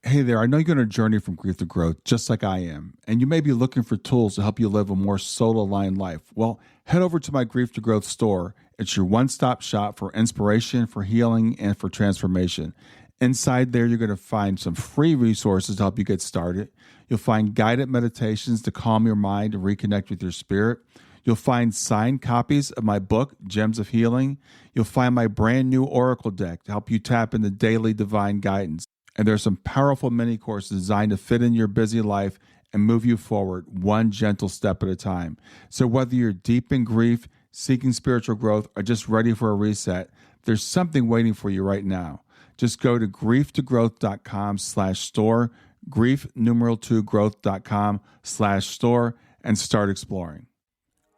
Hey there, I know you're on a journey from grief to growth, just like I am, and you may be looking for tools to help you live a more soul aligned life. Well, head over to my Grief to Growth store. It's your one stop shop for inspiration, for healing, and for transformation. Inside there, you're going to find some free resources to help you get started. You'll find guided meditations to calm your mind and reconnect with your spirit. You'll find signed copies of my book, Gems of Healing. You'll find my brand new Oracle deck to help you tap into daily divine guidance. And there's some powerful mini courses designed to fit in your busy life and move you forward one gentle step at a time. So whether you're deep in grief, seeking spiritual growth, or just ready for a reset, there's something waiting for you right now. Just go to grieftogrowth.com/store, grief2growth.com/store, and start exploring.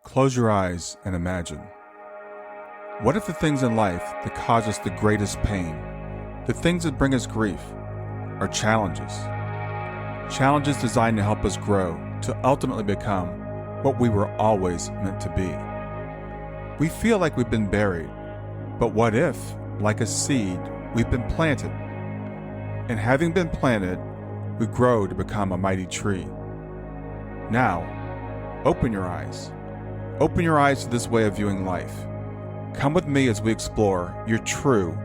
Close your eyes and imagine. What if the things in life that cause us the greatest pain, the things that bring us grief, are challenges? Challenges designed to help us grow, to ultimately become what we were always meant to be. We feel like we've been buried, but what if, like a seed, we've been planted? And having been planted, we grow to become a mighty tree. Now, open your eyes. Open your eyes to this way of viewing life. Come with me as we explore your true,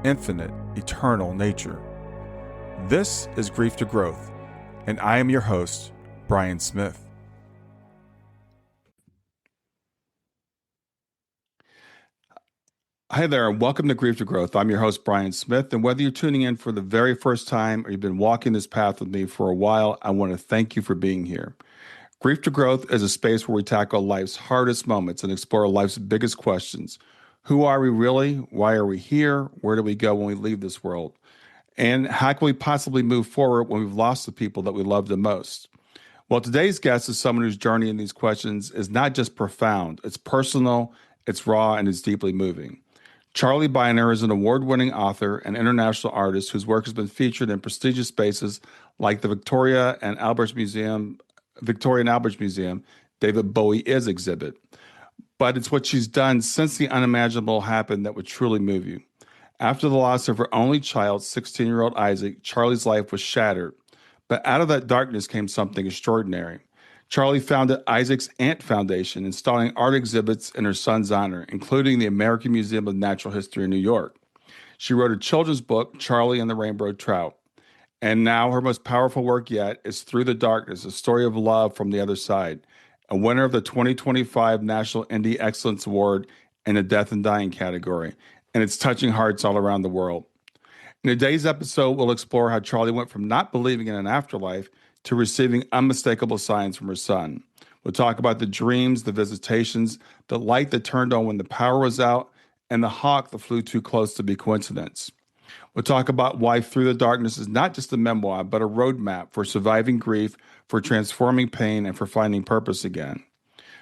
infinite, eternal nature. This is Grief to Growth, and I am your host, Brian Smith. Hi there, and welcome to Grief to Growth. I'm your host, Brian Smith, and whether you're tuning in for the very first time or you've been walking this path with me for a while, I want to thank you for being here. Grief to Growth is a space where we tackle life's hardest moments and explore life's biggest questions. Who are we really? Why are we here? Where do we go when we leave this world? And how can we possibly move forward when we've lost the people that we love the most? Well, today's guest is someone whose journey in these questions is not just profound, it's personal, it's raw, and it's deeply moving. Charlie Bynar is an award-winning author and international artist whose work has been featured in prestigious spaces like the Victoria and Albert Museum, David Bowie Is exhibit. But it's what she's done since the unimaginable happened that would truly move you. After the loss of her only child, 16-year-old Isaac, Charlie's life was shattered. But out of that darkness came something extraordinary. Charlie founded Isaac's Ant Foundation, installing art exhibits in her son's honor, including the American Museum of Natural History in New York. She wrote a children's book, Charlie and the Rainbow Trout. And now her most powerful work yet is Through the Darkness, a story of love from the other side, a winner of the 2025 National Indie Excellence Award in the Death and Dying category, and it's touching hearts all around the world. In today's episode, we'll explore how Charlie went from not believing in an afterlife to receiving unmistakable signs from her son. We'll talk about the dreams, the visitations, the light that turned on when the power was out, and the hawk that flew too close to be coincidence. We'll talk about why Through the Darkness is not just a memoir, but a roadmap for surviving grief, for transforming pain, and for finding purpose again.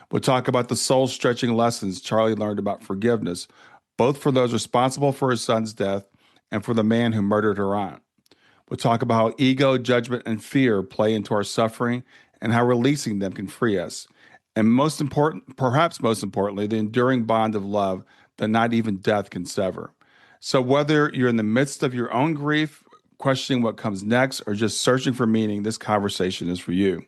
We'll talk about the soul-stretching lessons Charlie learned about forgiveness, both for those responsible for his son's death and for the man who murdered her aunt. We'll talk about how ego, judgment, and fear play into our suffering and how releasing them can free us. And perhaps most importantly, the enduring bond of love that not even death can sever. So whether you're in the midst of your own grief, questioning what comes next, or just searching for meaning, this conversation is for you.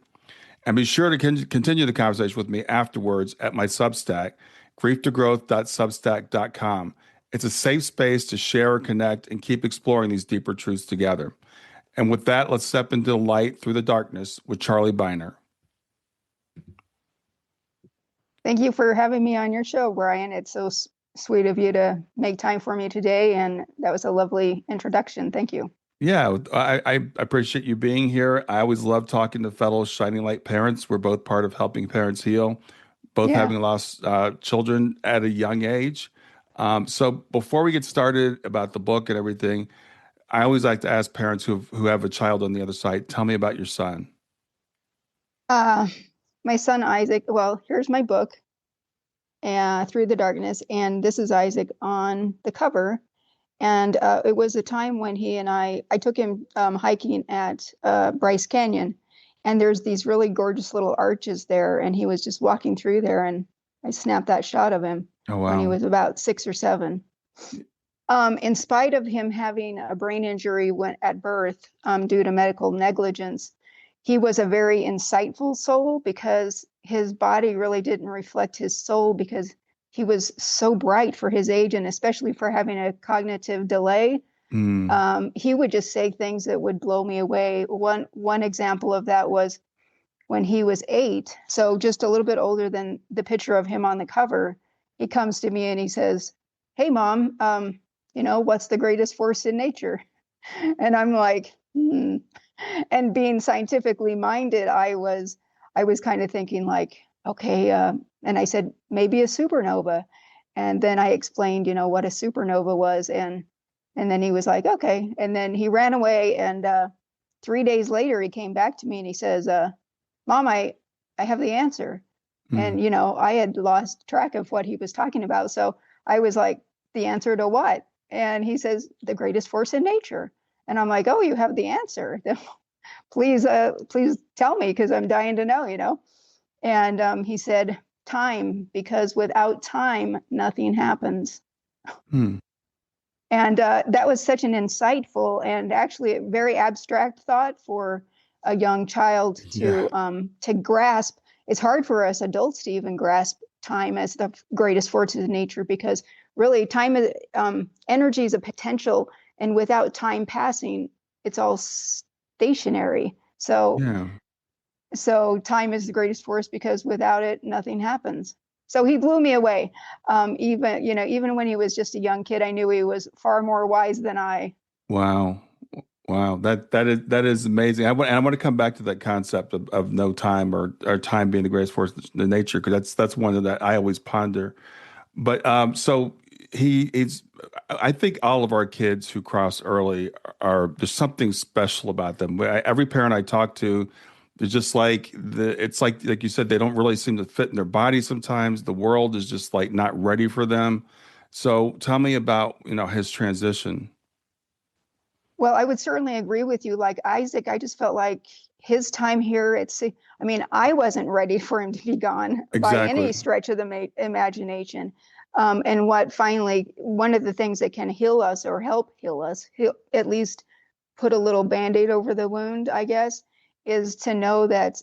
And be sure to continue the conversation with me afterwards at my Substack, grieftogrowth.substack.com. It's a safe space to share, connect, and keep exploring these deeper truths together. And with that, let's step into the light through the darkness with Charlie Bynar. Thank you for having me on your show, Brian. It's so sweet of you to make time for me today, and that was a lovely introduction. Thank you. Yeah, I appreciate you being here. I always love talking to fellow Shining Light parents. We're both part of Helping Parents Heal, both having lost children at a young age. So before we get started about the book and everything, I always like to ask parents who have a child on the other side, tell me about your son. My son, Isaac, well, here's my book, Through the Darkness, and this is Isaac on the cover. And it was a time when he and I took him hiking at Bryce Canyon, and there's these really gorgeous little arches there, and he was just walking through there, and I snapped that shot of him when he was about 6 or 7. In spite of him having a brain injury at birth due to medical negligence, he was a very insightful soul because his body really didn't reflect his soul because he was so bright for his age and especially for having a cognitive delay. Mm. He would just say things that would blow me away. One example of that was when he was 8, so just a little bit older than the picture of him on the cover. He comes to me and he says, "Hey, Mom, what's the greatest force in nature?" And I'm like, hmm. And being scientifically minded, I was kind of thinking like, okay, and I said maybe a supernova, and then I explained, what a supernova was, and then he was like, okay, and then he ran away, and 3 days later he came back to me and he says, "Mom, I have the answer." Mm. And I had lost track of what he was talking about, so I was like, "The answer to what?" And he says, "The greatest force in nature." And I'm like, "Oh, you have the answer. Please tell me because I'm dying to know." And he said, "Time, because without time, nothing happens." Mm. And that was such an insightful and actually a very abstract thought for a young child Yeah. to grasp. It's hard for us adults to even grasp time as the greatest force of nature because really time is energy is a potential, and without time passing, it's all stationary. So Yeah. so time is the greatest force because without it, nothing happens. So he blew me away. Even when he was just a young kid, I knew he was far more wise than I. Wow. Wow. That is amazing. I want to come back to that concept of no time or time being the greatest force in nature because that's one of that I always ponder. But so he's I think all of our kids who cross early are there's something special about them. Every parent I talk to, it's just like it's like you said, they don't really seem to fit in their body sometimes. The world is just like not ready for them. So tell me about, his transition. Well, I would certainly agree with you. Like Isaac, I just felt like his time here at sea. I mean, I wasn't ready for him to be gone by any Exactly. stretch of the imagination. And one of the things that can heal us or help heal us, at least put a little band-aid over the wound, I guess, is to know that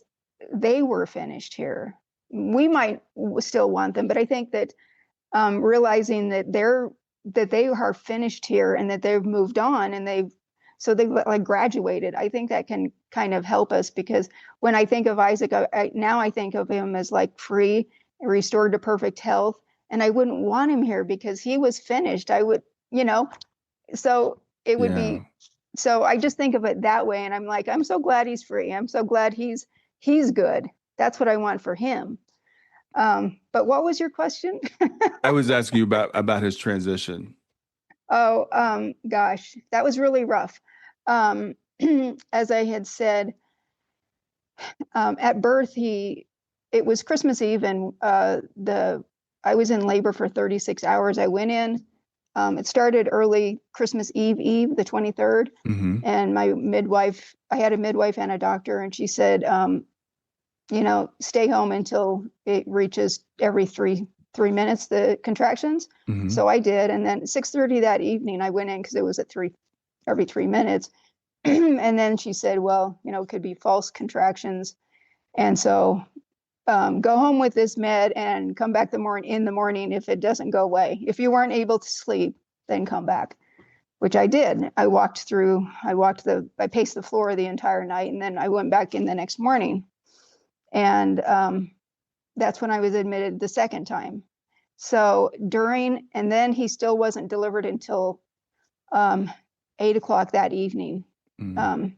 they were finished here. We might still want them, but I think that realizing that they are finished here and that they've moved on and they've like graduated. I think that can kind of help us because when I think of Isaac, now I think of him as like free, restored to perfect health, and I wouldn't want him here because he was finished. I would, you know, so it would Yeah. be. So I just think of it that way, and I'm like, I'm so glad he's free. I'm so glad he's good. That's what I want for him. But what was your question? I was asking you about his transition. Oh, gosh, that was really rough. Um, as I had said, at birth, it was Christmas Eve, and I was in labor for 36 hours. I went in. It started early Christmas Eve, the 23rd, Hmm. and I had a midwife and a doctor, and she said, stay home until it reaches every three minutes the contractions. Hmm. So I did, and then 6:30 that evening I went in because it was at every 3 minutes. And then she said, well, it could be false contractions, and so go home with this med and come back in the morning if it doesn't go away. If you weren't able to sleep, then come back, which I did. I paced the floor the entire night, and then I went back in the next morning. And that's when I was admitted the second time. So and then he still wasn't delivered until um, 8 o'clock that evening. Hmm. Um,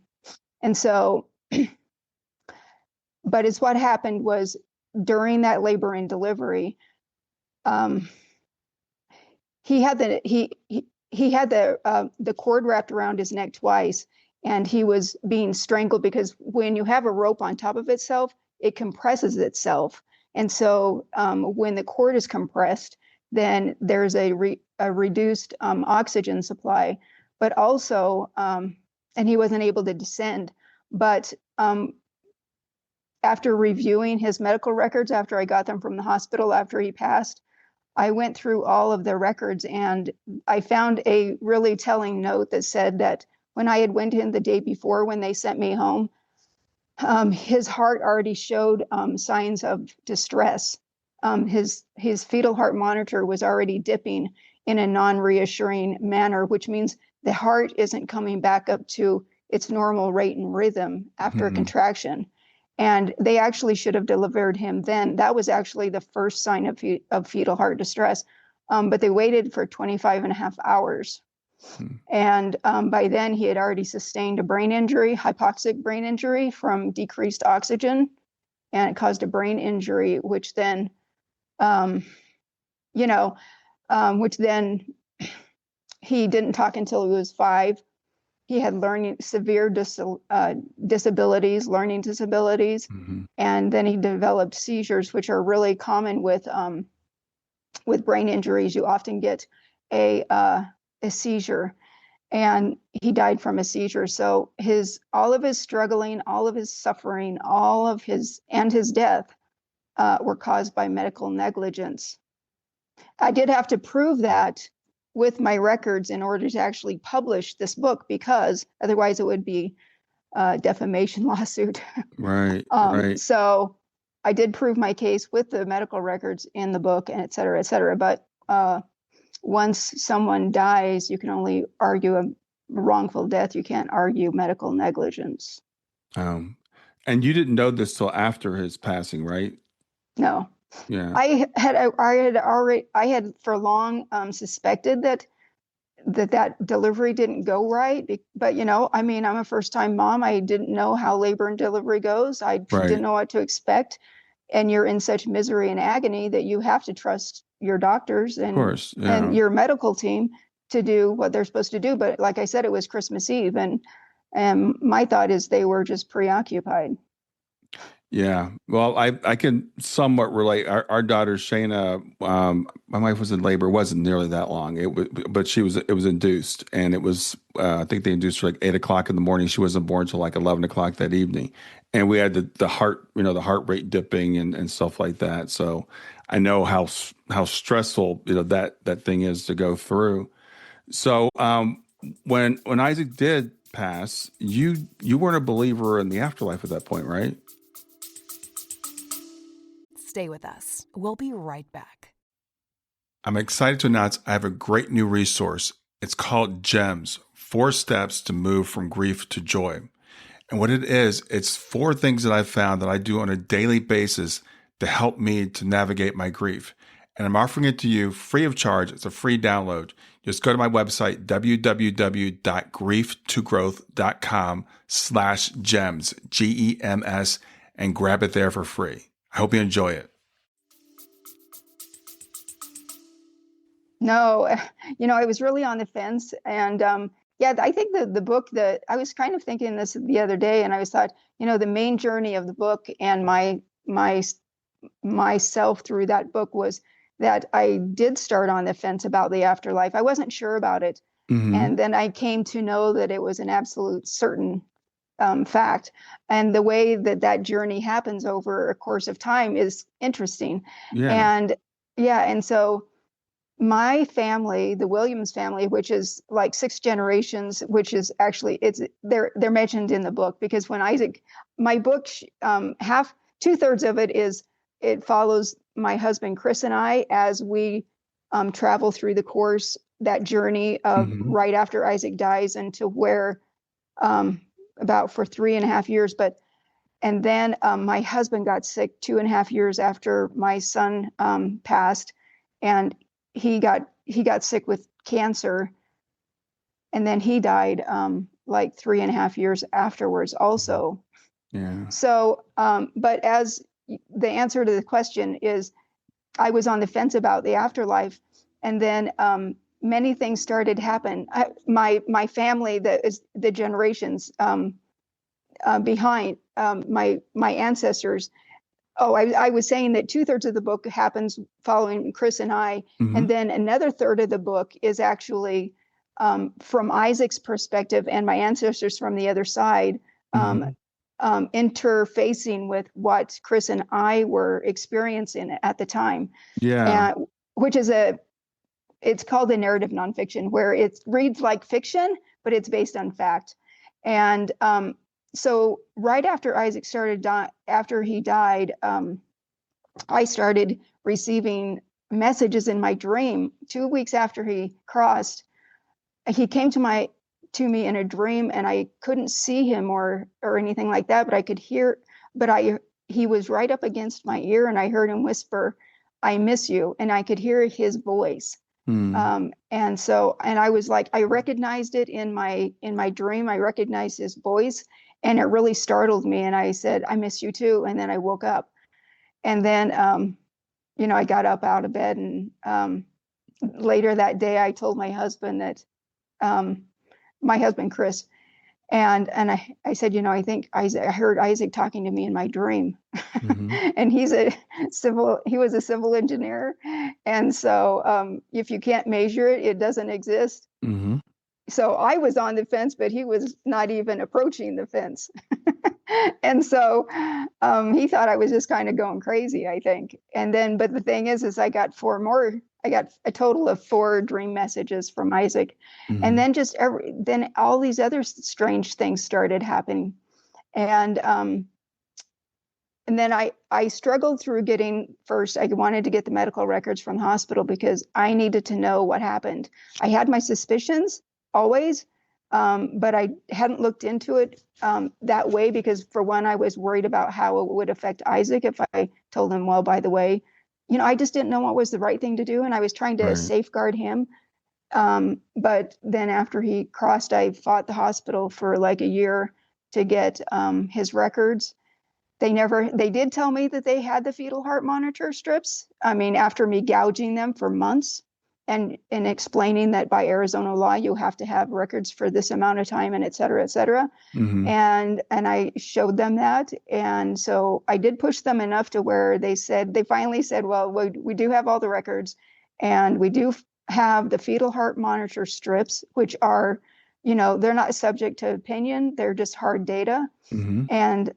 and so, but it's what happened was during that labor and delivery, um, he had the cord wrapped around his neck twice, and he was being strangled because when you have a rope on top of itself, it compresses itself, and so when the cord is compressed, then there's a reduced oxygen supply, but also and he wasn't able to descend, but after reviewing his medical records after I got them from the hospital after he passed, I went through all of the records, and I found a really telling note that said that when I had went in the day before when they sent me home, his heart already showed signs of distress. His fetal heart monitor was already dipping in a non-reassuring manner, which means the heart isn't coming back up to its normal rate and rhythm after a contraction. And they actually should have delivered him then. That was actually the first sign of fetal heart distress. But they waited for 25 and a half hours. And by then he had already sustained a brain injury, hypoxic brain injury from decreased oxygen, and it caused a brain injury, which then, which then he didn't talk until he was 5. He had severe disabilities, learning disabilities, and then he developed seizures, which are really common with brain injuries. You often get a seizure, and he died from a seizure. So all of his struggling, all of his suffering, his death were caused by medical negligence. I did have to prove that with my records in order to actually publish this book, because otherwise it would be a defamation lawsuit. Right. So I did prove my case with the medical records in the book, and et cetera, et cetera. But once someone dies, you can only argue a wrongful death. You can't argue medical negligence. And you didn't know this till after his passing, right? No. Yeah. I had for long suspected that delivery didn't go right, but I'm a first-time mom. I didn't know how labor and delivery goes. I didn't know what to expect, and you're in such misery and agony that you have to trust your doctors and your medical team to do what they're supposed to do. But like I said, it was Christmas Eve, and my thought is they were just preoccupied. Yeah. Well, I can somewhat relate. Our daughter Shayna, my wife was in labor. It wasn't nearly that long. It was induced, and it was I think they induced her like 8 o'clock in the morning. She wasn't born till like 11 o'clock that evening, and we had the heart rate dipping and stuff like that. So I know how stressful that thing is to go through. So when Isaac did pass, you weren't a believer in the afterlife at that point, right? Stay with us. We'll be right back. I'm excited to announce I have a great new resource. It's called GEMS, 4 Steps to Move from Grief to Joy. And what it is, it's 4 things that I've found that I do on a daily basis to help me to navigate my grief. And I'm offering it to you free of charge. It's a free download. Just go to my website, www.grieftogrowth.com/gems, GEMS, and grab it there for free. I hope you enjoy it. No, I was really on the fence. And I think the book that I was kind of thinking this the other day, and I was thought, the main journey of the book and myself through that book was that I did start on the fence about the afterlife. I wasn't sure about it. And then I came to know that it was an absolute certain fact. And the way that journey happens over a course of time is interesting. Yeah. And so my family, the Williams family, which is like 6 generations, which is actually they're mentioned in the book, because when my book, 2/3 of it follows my husband Chris and I as we travel through the course, that journey of right after Isaac dies into where about for 3.5 years. And then my husband got sick 2.5 years after my son passed, and he got sick with cancer, and then he died like 3.5 years afterwards also. Yeah. So, but as the answer to the question is, I was on the fence about the afterlife, and then many things started to happen. My family, the generations behind my ancestors. Oh, I was saying that 2/3 of the book happens following Chris and I, and then another third of the book is actually from Isaac's perspective and my ancestors from the other side, interfacing with what Chris and I were experiencing at the time. Yeah. which is it's called a narrative nonfiction, where it reads like fiction, but it's based on fact. And so right after Isaac after he died, I started receiving messages in my dream. 2 weeks after he crossed, he came to me in a dream, and I couldn't see him or anything like that, but I could hear. He was right up against my ear, and I heard him whisper, "I miss you," and I could hear his voice. And I was like, I recognized it in my dream. I recognized his voice, and it really startled me. And I said, "I miss you too." And then I woke up, and then I got up out of bed, and later that day I told my husband that my husband Chris, and I said, I think I heard Isaac talking to me in my dream. And he was a civil engineer, and so if you can't measure it, it doesn't exist. So I was on the fence, but he was not even approaching the fence. And so he thought I was just kind of going crazy, I think. And then, but the thing is I got I got a total of 4 dream messages from Isaac. And then then all these other strange things started happening. And then I struggled through first, I wanted to get the medical records from the hospital because I needed to know what happened. I had my suspicions always, but I hadn't looked into it that way because, for one, I was worried about how it would affect Isaac if I told him, well, by the way, I just didn't know what was the right thing to do, and I was trying to safeguard him. But then after he crossed, I fought the hospital for like a year to get his records. They did tell me that they had the fetal heart monitor strips. I mean, after me gouging them for months and explaining that by Arizona law, you have to have records for this amount of time, and et cetera, et cetera. And I showed them that. And so I did push them enough to where they finally said, well, we do have all the records, and we do have the fetal heart monitor strips, which are, they're not subject to opinion. They're just hard data. And,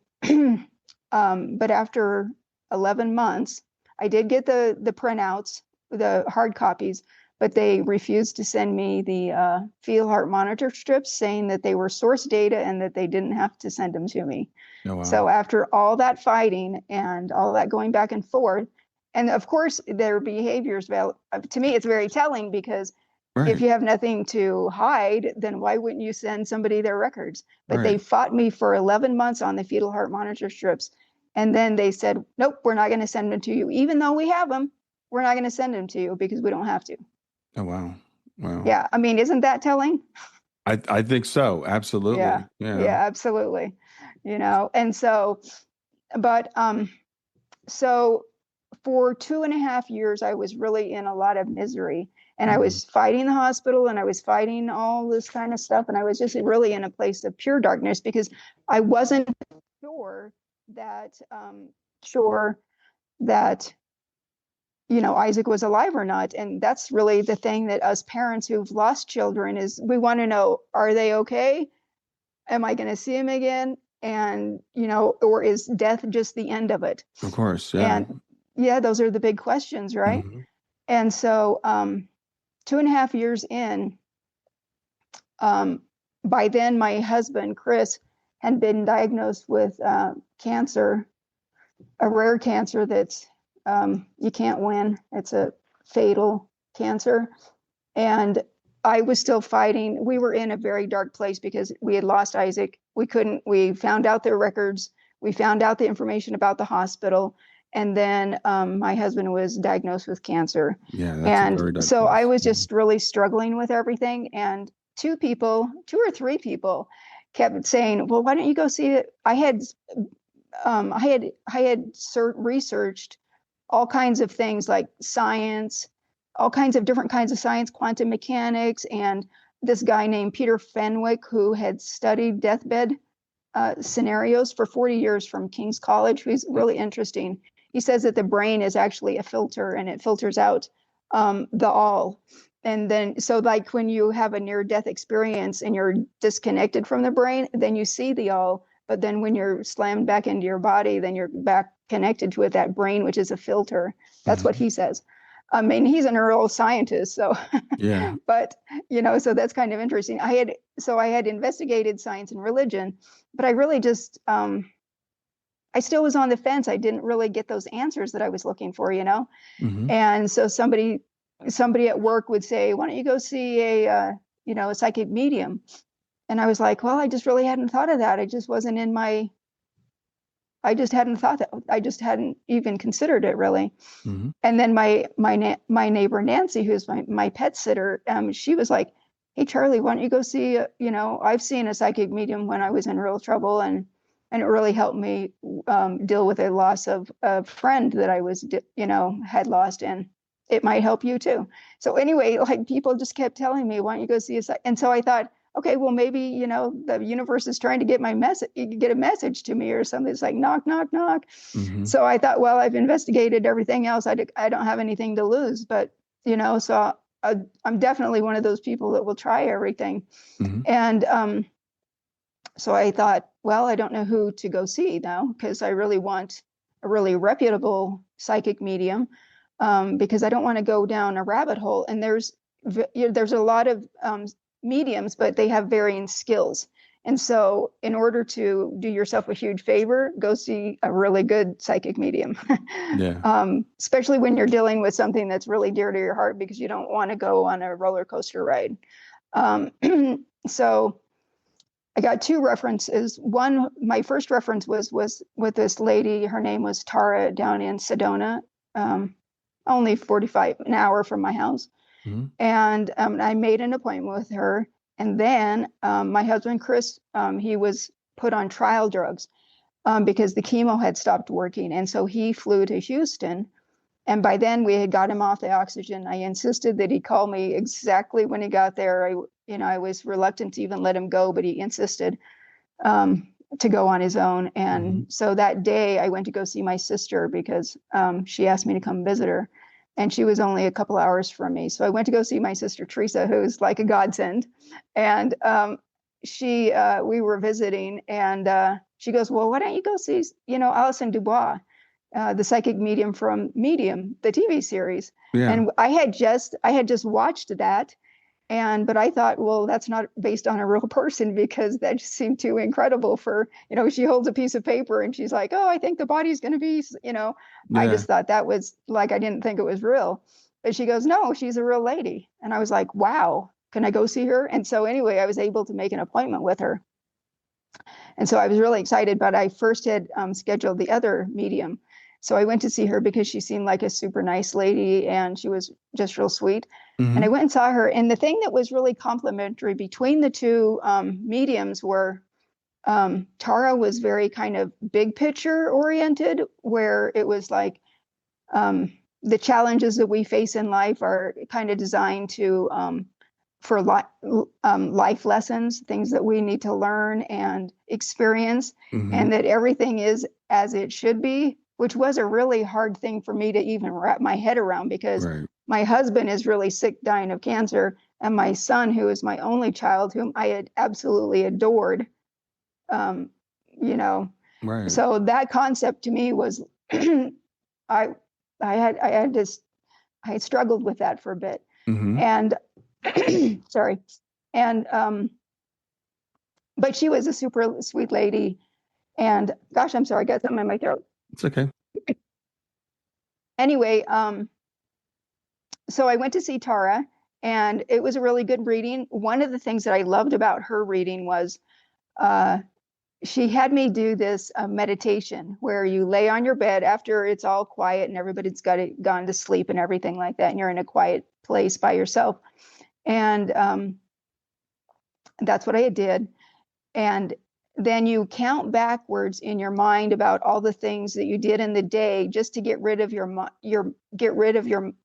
but after 11 months, I did get the printouts, the hard copies, but they refused to send me the fetal heart monitor strips, saying that they were source data and that they didn't have to send them to me. Oh, wow. So after all that fighting and all that going back and forth, and of course their behaviors, to me, it's very telling, because if you have nothing to hide, then why wouldn't you send somebody their records? But they fought me for 11 months on the fetal heart monitor strips. And then they said, nope, we're not going to send them to you. Even though we have them, we're not going to send them to you because we don't have to. Oh, wow. Wow. Yeah. I mean, isn't that telling? I think so. Absolutely. Yeah, absolutely. And so, but, so for 2.5 years, I was really in a lot of misery, and I was fighting the hospital, and I was fighting all this kind of stuff. And I was just really in a place of pure darkness because I wasn't sure that, Isaac was alive or not. And that's really the thing that us parents who've lost children is we want to know, are they okay? Am I going to see him again? And, or is death just the end of it? Of course. Yeah. And those are the big questions, right? And so 2.5 years in, by then my husband, Chris, had been diagnosed with cancer, a rare cancer that's you can't win. It's a fatal cancer. And I was still fighting. We were in a very dark place because we had lost Isaac. We found out their records. We found out the information about the hospital. And then my husband was diagnosed with cancer. Yeah, that's a very dark place. I was just really struggling with everything. And 2 or 3 people kept saying, well, why don't you go see it? I had researched all kinds of things like science, all kinds of different kinds of science, quantum mechanics, and this guy named Peter Fenwick, who had studied deathbed scenarios for 40 years from King's College, who's really interesting. He says that the brain is actually a filter, and it filters out the all. And then, so like when you have a near-death experience and you're disconnected from the brain, then you see the all. But then when you're slammed back into your body, then you're back connected to it, that brain, which is a filter. That's what he says. I mean, he's a neuroscientist, so Yeah. but so that's kind of interesting. I had investigated science and religion, but I really just I still was on the fence. I didn't really get those answers that I was looking for, Hmm. And so somebody at work would say, "Why don't you go see a psychic medium?" And I was like, "Well, I just really hadn't thought of that. It just wasn't in my I just hadn't thought that. I just hadn't even considered it really." Hmm. And then my neighbor Nancy, who's my pet sitter, she was like, "Hey Charlie, why don't you go see? I've seen a psychic medium when I was in real trouble, and it really helped me deal with a loss of a friend that I was had lost, and it might help you too." So anyway, like people just kept telling me, "Why don't you go see a?" And so I thought, okay, well maybe the universe is trying to get get a message to me or something. It's like knock, knock, knock. Hmm. So I thought, well, I've investigated everything else. I don't have anything to lose, but so I'm definitely one of those people that will try everything. Hmm. And so I thought, well, I don't know who to go see now because I really want a really reputable psychic medium, because I don't want to go down a rabbit hole. And there's a lot of mediums, but they have varying skills. And so in order to do yourself a huge favor, go see a really good psychic medium. Yeah. Especially when you're dealing with something that's really dear to your heart, because you don't want to go on a roller coaster ride. So I got two references. One, my first reference was with this lady. Her name was Tara, down in Sedona, only 45 an hour from my house. Hmm. And I made an appointment with her. And then my husband, Chris, he was put on trial drugs because the chemo had stopped working. And so he flew to Houston. And by then we had got him off the oxygen. I insisted that he call me exactly when he got there. I was reluctant to even let him go, but he insisted to go on his own. And so that day I went to go see my sister because she asked me to come visit her. And she was only a couple hours from me. So I went to go see my sister, Teresa, who's like a godsend. And we were visiting, and she goes, "Well, why don't you go see, Allison DuBois, the psychic medium from Medium, the TV series." Yeah. And I had just watched that. But I thought, well, that's not based on a real person, because that just seemed too incredible for, she holds a piece of paper and she's like, "Oh, I think the body's going to be, I Yeah. just thought that was like, I didn't think it was real. But she goes, "No, she's a real lady." And I was like, wow, can I go see her? And so anyway, I was able to make an appointment with her. And so I was really excited, but I first had scheduled the other medium. So I went to see her because she seemed like a super nice lady and she was just real sweet. And I Hmm. went and saw her. And the thing that was really complimentary between the two mediums were Tara was very kind of big picture oriented, where it was like the challenges that we face in life are kind of designed to for life lessons, things that we need to learn and experience, Hmm. and that everything is as it should be, which was a really hard thing for me to even wrap my head around, because Right. my husband is really sick, dying of cancer, and my son, who is my only child, whom I had absolutely adored, um, you know, Right. so that concept to me was, I, I had struggled with that for a bit, Hmm. and sorry, and but she was a super sweet lady, and gosh, I'm sorry, I got something in my throat. It's okay. Anyway, so I went to see Tara, and it was a really good reading. One of the things that I loved about her reading was uh, she had me do this meditation where you lay on your bed after it's all quiet and everybody's gone to sleep and everything like that, and you're in a quiet place by yourself. And that's what I did. And then you count backwards in your mind about all the things that you did in the day, just to get rid of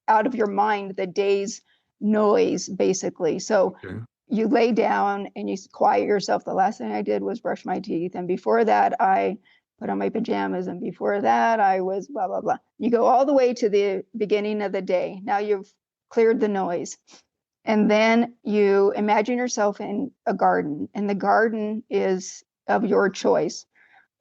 out of your mind the day's noise, basically. So Okay. you lay down and you quiet yourself. The last thing I did was brush my teeth, and before that I put on my pajamas, and before that I was blah blah blah. You go all the way to the beginning of the day. Now you've cleared the noise. And then you imagine yourself in a garden, and the garden is of your choice.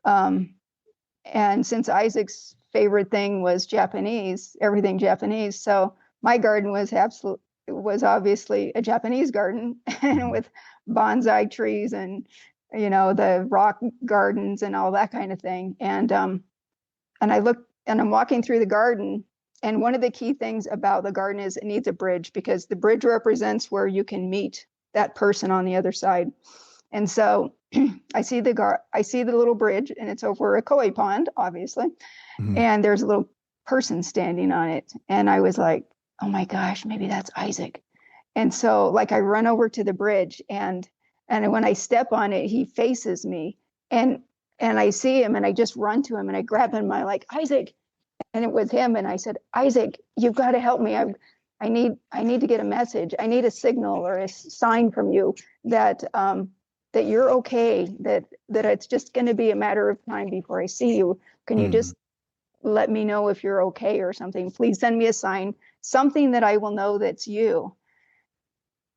And since Isaac's favorite thing was Japanese, everything Japanese, so my garden was obviously a Japanese garden and with bonsai trees and, the rock gardens and all that kind of thing. And I looked and I'm walking through the garden. And one of the key things about the garden is it needs a bridge, because the bridge represents where you can meet that person on the other side. And so I see the little bridge, and it's over a koi pond, obviously. Mhm. And there's a little person standing on it. And I was like, oh my gosh, maybe that's Isaac. And so like I run over to the bridge, and when I step on it, he faces me, and I see him, and I just run to him and I grab him. I'm like, Isaac. And it was him. And I said, Isaac, you've got to help me. I need to get a message. I need a signal or a sign from you that that you're okay, that it's just going to be a matter of time before I see you. Can you just let me know if you're okay or something? Please send me a sign, something that I will know that's you.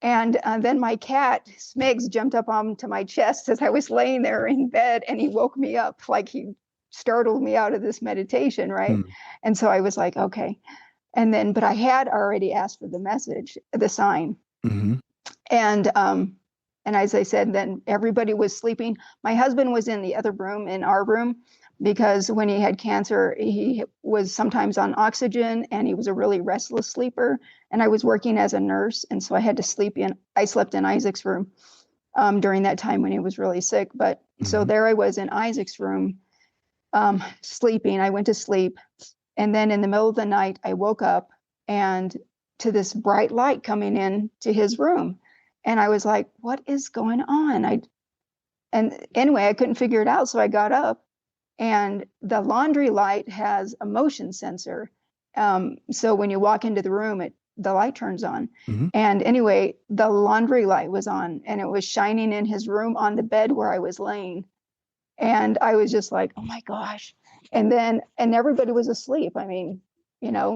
And then my cat, Smigs, jumped up onto my chest as I was laying there in bed, and he woke me up, like he startled me out of this meditation, right? And so I was like, okay. And then, but I had already asked for the message, the sign. Mm-hmm. And as I said, then everybody was sleeping. My husband was in the other room, in our room, because when he had cancer, he was sometimes on oxygen, and he was a really restless sleeper. And I was working as a nurse, and so I had to I slept in Isaac's room during that time when he was really sick. But so there I was in Isaac's room, sleeping. I went to sleep. And then in the middle of the night, I woke up and to this bright light coming in to his room. And I was like, what is going on? And anyway, I couldn't figure it out. So I got up, and the laundry light has a motion sensor. So when you walk into the room, the light turns on. And anyway, the laundry light was on, and it was shining in his room on the bed where I was laying. And I was just like, oh my gosh. And everybody was asleep. I mean,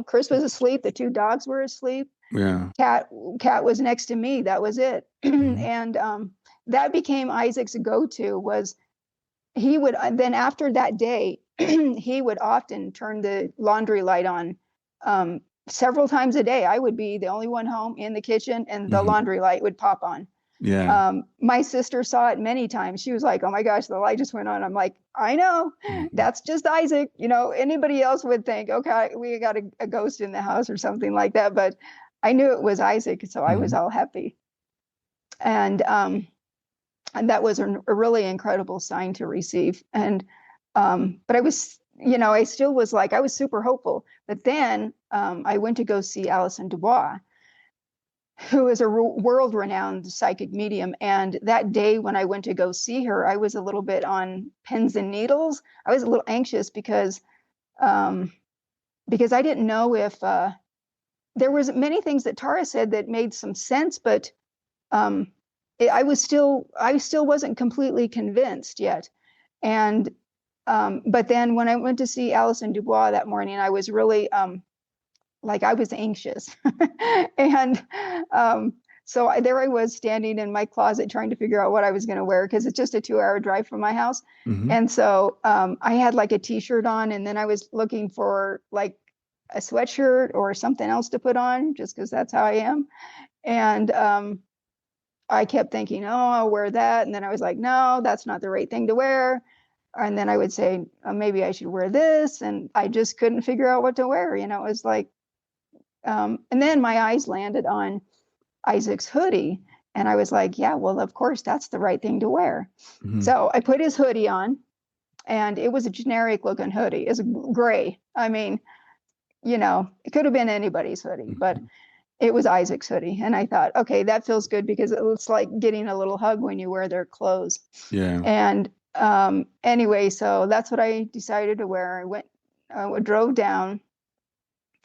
Chris was asleep. The two dogs were asleep. Yeah. Cat was next to me. That was it. And that became Isaac's go-to. Was he would then, after that day, he would often turn the laundry light on several times a day. I would be the only one home in the kitchen, and the laundry light would pop on. Yeah. My sister saw it many times. She was like, oh my gosh, the light just went on. I'm like, I know, that's just Isaac. Anybody else would think, okay, we got a ghost in the house or something like that. But I knew it was Isaac. So I was all happy. And that was a really incredible sign to receive. And, but I was, I still was like, I was super hopeful. But then I went to go see Allison DuBois, who is a world-renowned psychic medium. And that day when I went to go see her, I was a little bit on pins and needles. I was a little anxious because I didn't know if there was many things that Tara said that made some sense, but I still wasn't completely convinced yet. And but then when I went to see Allison DuBois that morning, I was really like I was anxious. And so there I was standing in my closet trying to figure out what I was going to wear, because it's just a 2-hour drive from my house. And so I had like a t-shirt on, and then I was looking for like a sweatshirt or something else to put on, just because that's how I am. And I kept thinking, oh, I'll wear that. And then I was like, no, that's not the right thing to wear. And then I would say, oh, maybe I should wear this. And I just couldn't figure out what to wear. It was like, and then my eyes landed on Isaac's hoodie. And I was like, yeah, well, of course, that's the right thing to wear. So I put his hoodie on, and it was a generic looking hoodie. It's gray. I mean, it could have been anybody's hoodie, but it was Isaac's hoodie. And I thought, okay, that feels good, because it looks like getting a little hug when you wear their clothes. Yeah. And anyway, so that's what I decided to wear. I drove down,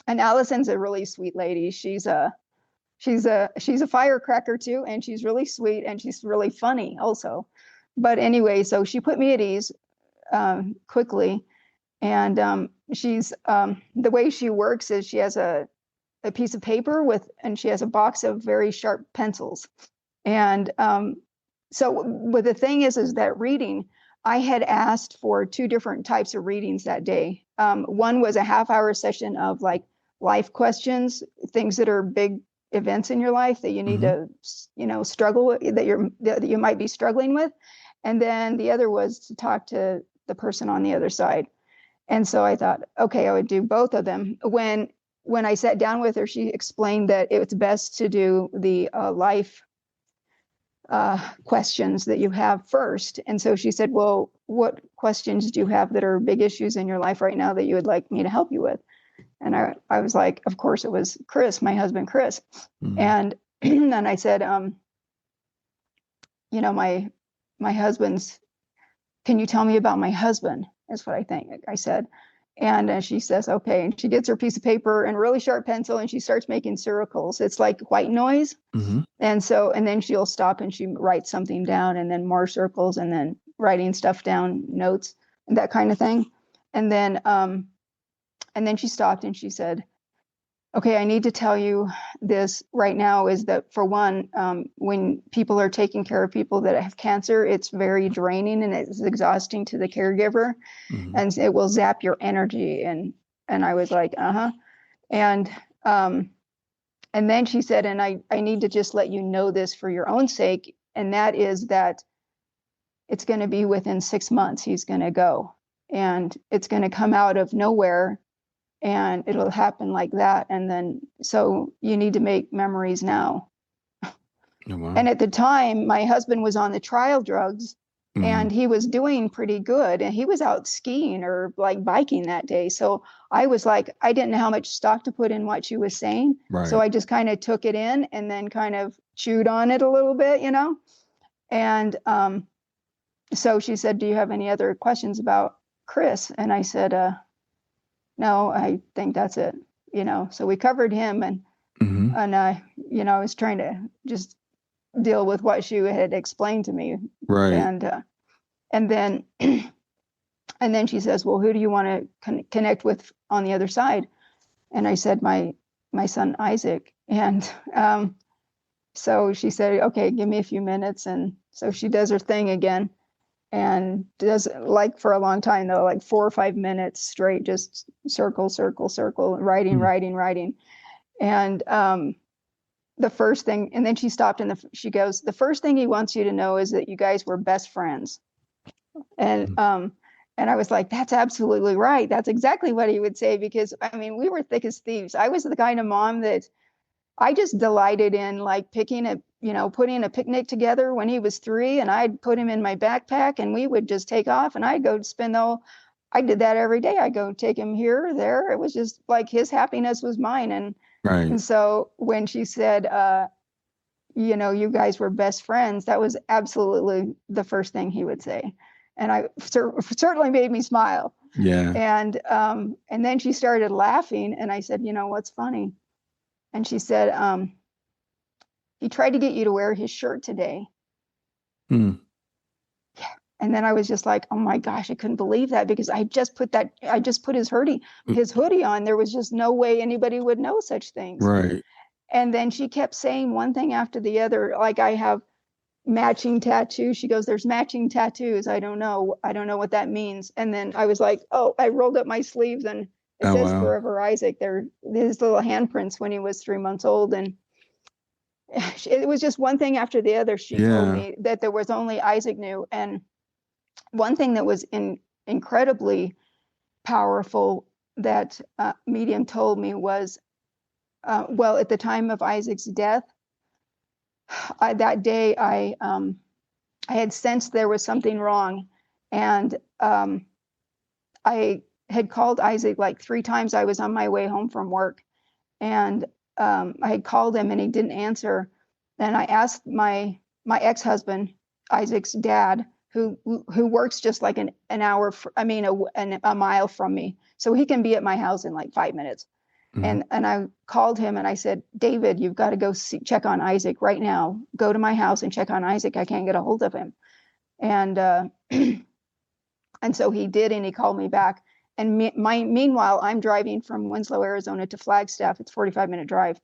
and Allison's a really sweet lady. She's a firecracker too, and she's really sweet, and she's really funny also. But anyway, so she put me at ease quickly. And she's the way she works is she has a piece of paper and she has a box of very sharp pencils. And but the thing is that reading, I had asked for 2 different types of readings that day. One was a half-hour session of like life questions, things that are big events in your life that you need to, struggle with, that you might be struggling with. And then the other was to talk to the person on the other side. And so I thought, okay, I would do both of them. When I sat down with her, she explained that it's best to do the life questions that you have first. And so she said, well, what questions do you have that are big issues in your life right now that you would like me to help you with? And I was like, of course, it was Chris, my husband, Chris. And then I said, my husband's, can you tell me about my husband? Is what I said. And she says, okay. And she gets her piece of paper and really sharp pencil and she starts making circles. It's like white noise. And then she'll stop and she writes something down and then more circles and then writing stuff down, notes and that kind of thing. And then she stopped and she said, okay, I need to tell you this right now is that for one, when people are taking care of people that have cancer, it's very draining and it's exhausting to the caregiver and it will zap your energy. And I was like, And then she said, and I need to just let you know this for your own sake. And that is that it's going to be within 6 months, he's going to go and it's going to come out of nowhere. And it'll happen like that. And then, so you need to make memories now. Oh, wow. And at the time, my husband was on the trial drugs and he was doing pretty good. And he was out skiing or like biking that day. So I was like, I didn't know how much stock to put in what she was saying. Right. So I just kind of took it in and then kind of chewed on it a little bit, And so she said, do you have any other questions about Chris? And I said, no, I think that's it, so we covered him and I was trying to just deal with what she had explained to me. Right. And then she says, well, who do you want to connect with on the other side? And I said, my son, Isaac. And so she said, okay, give me a few minutes. And so she does her thing again. And does like for a long time though, like 4 or 5 minutes straight, just circle, writing. And the first thing, and then she stopped and she goes, the first thing he wants you to know is that you guys were best friends. And I was like, that's absolutely right. That's exactly what he would say, because we were thick as thieves. I was the kind of mom that I just delighted in like putting a picnic together when he was 3 and I'd put him in my backpack and we would just take off and I'd go spend I did that every day. I go take him here or there. It was just like his happiness was mine. And so when she said, you guys were best friends, that was absolutely the first thing he would say. And I certainly made me smile. Yeah. And then she started laughing and I said, what's funny? And she said, he tried to get you to wear his shirt today. Yeah. And then I was just like, oh my gosh, I couldn't believe that because I just put his hoodie on. There was just no way anybody would know such things. Right. And then she kept saying one thing after the other, like I have matching tattoos. She goes, there's matching tattoos. I don't know what that means. And then I was like, oh, I rolled up my sleeves and it says wow. Forever Isaac. They're his little handprints when he was 3 months old. And it was just one thing after the other. She told me that there was only Isaac knew. And one thing that was incredibly powerful that medium told me was, at the time of Isaac's death, that day I had sensed there was something wrong. And I had called Isaac like 3 times. I was on my way home from work and I had called him and he didn't answer. Then I asked my ex-husband, Isaac's dad, who works just like a mile from me. So he can be at my house in like 5 minutes. Mm-hmm. And I called him and I said, David, you've got to go check on Isaac right now. Go to my house and check on Isaac. I can't get a hold of him. And and so he did, and he called me back. And meanwhile, I'm driving from Winslow, Arizona to Flagstaff. It's a 45-minute drive.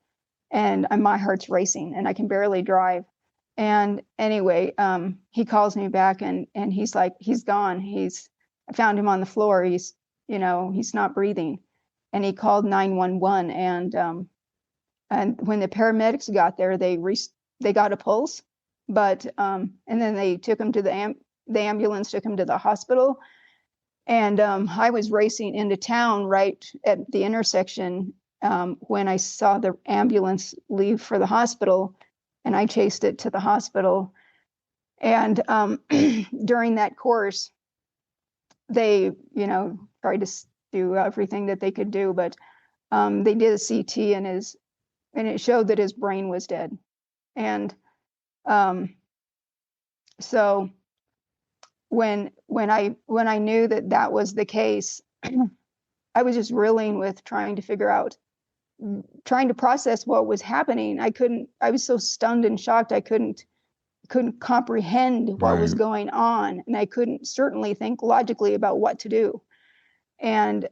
And my heart's racing and I can barely drive. And anyway, he calls me back and he's like, he's gone. I found him on the floor. He's not breathing. and he called 911. And when the paramedics got there, they got a pulse, but and then they took him to the ambulance took him to the hospital. And I was racing into town right at the intersection when I saw the ambulance leave for the hospital, and I chased it to the hospital. And during that course, they, tried to do everything that they could do, but they did a CT, and it showed that his brain was dead. And so when I knew that that was the case, I was just reeling with trying to process what was happening. I was so stunned and shocked. I couldn't comprehend what was going on, and I couldn't certainly think logically about what to do. And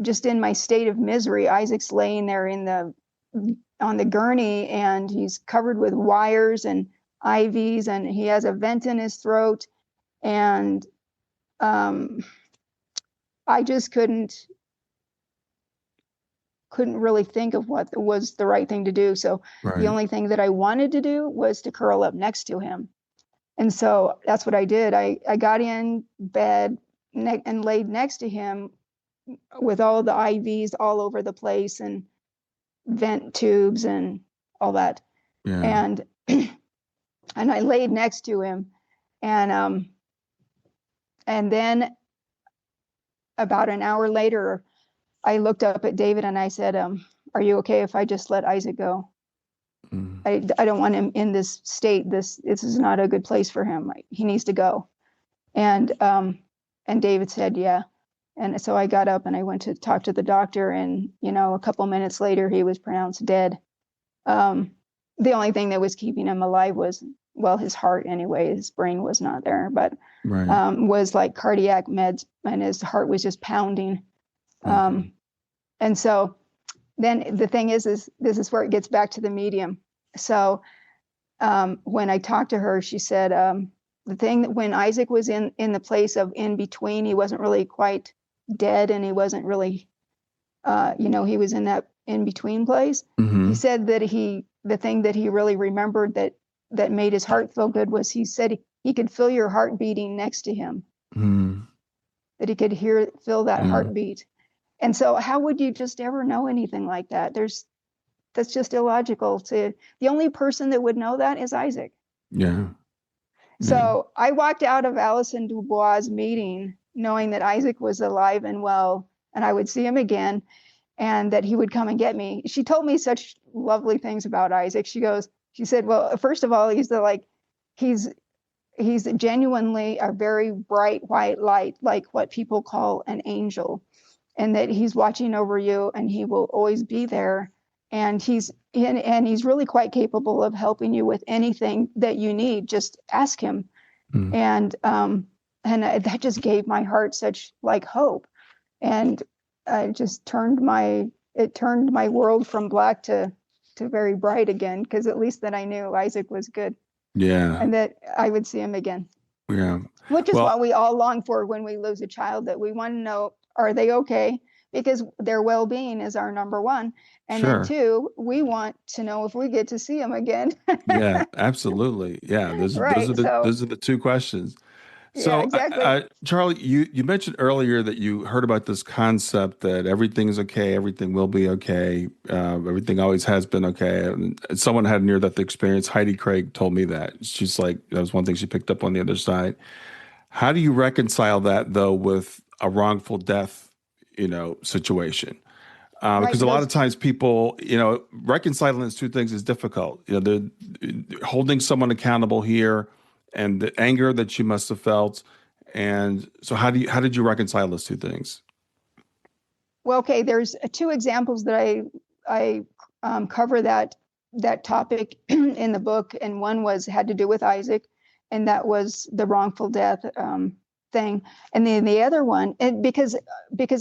just in my state of misery, Isaac's laying there on the gurney, and he's covered with wires and IVs, and he has a vent in his throat. And I just couldn't really think of what was the right thing to do. So the only thing that I wanted to do was to curl up next to him. And so that's what I did. I got in bed and laid next to him with all the IVs all over the place and vent tubes and all that. Yeah. And I laid next to him, and then about an hour later, I looked up at David and I said, are you okay if I just let Isaac go? I don't want him in this state. This is not a good place for him. He needs to go. And David said, yeah. And so I got up and I went to talk to the doctor, and, a couple minutes later, he was pronounced dead. The only thing that was keeping him alive was, his heart anyway. His brain was not there, but was like cardiac meds, and his heart was just pounding. Okay. And so then the thing is this is where it gets back to the medium. So when I talked to her, she said, the thing that when Isaac was in the place of in between, he wasn't really quite dead, and he wasn't really, he was in that in between place. Mm-hmm. He said that the thing that he really remembered that made his heart feel good was, he said he could feel your heart beating next to him. Mm-hmm. That he could feel that heartbeat. And so how would you just ever know anything like that? That's just illogical. The only person that would know that is Isaac. Yeah. So I walked out of Allison DuBois' meeting knowing that Isaac was alive and well, and I would see him again, and that he would come and get me. She told me such lovely things about Isaac. She said, well, first of all, he's genuinely a very bright white light, like what people call an angel, and that he's watching over you, and he will always be there. And he's really quite capable of helping you with anything that you need. Just ask him. And that just gave my heart such hope. And it just turned my world from black to very bright again, because at least then I knew Isaac was good. Yeah. And that I would see him again. Yeah. Which is what we all long for when we lose a child, that we want to know, are they okay? Because their well-being is our number one. And then two, we want to know if we get to see them again. Yeah, absolutely. Yeah. Those are the two questions. So, yeah, exactly. Charlie, you mentioned earlier that you heard about this concept that everything is okay, everything will be okay, everything always has been okay. And someone had a near-death experience. Heidi Craig told me that. She's like, that was one thing she picked up on the other side. How do you reconcile that, though, with a wrongful death, situation? Because a lot of times people, reconciling those two things is difficult. They're holding someone accountable here, and the anger that you must have felt. And so how did you reconcile those two things? Well, okay, there's two examples that I cover that topic in the book, and one had to do with Isaac, and that was the wrongful death thing. And then the other one, and because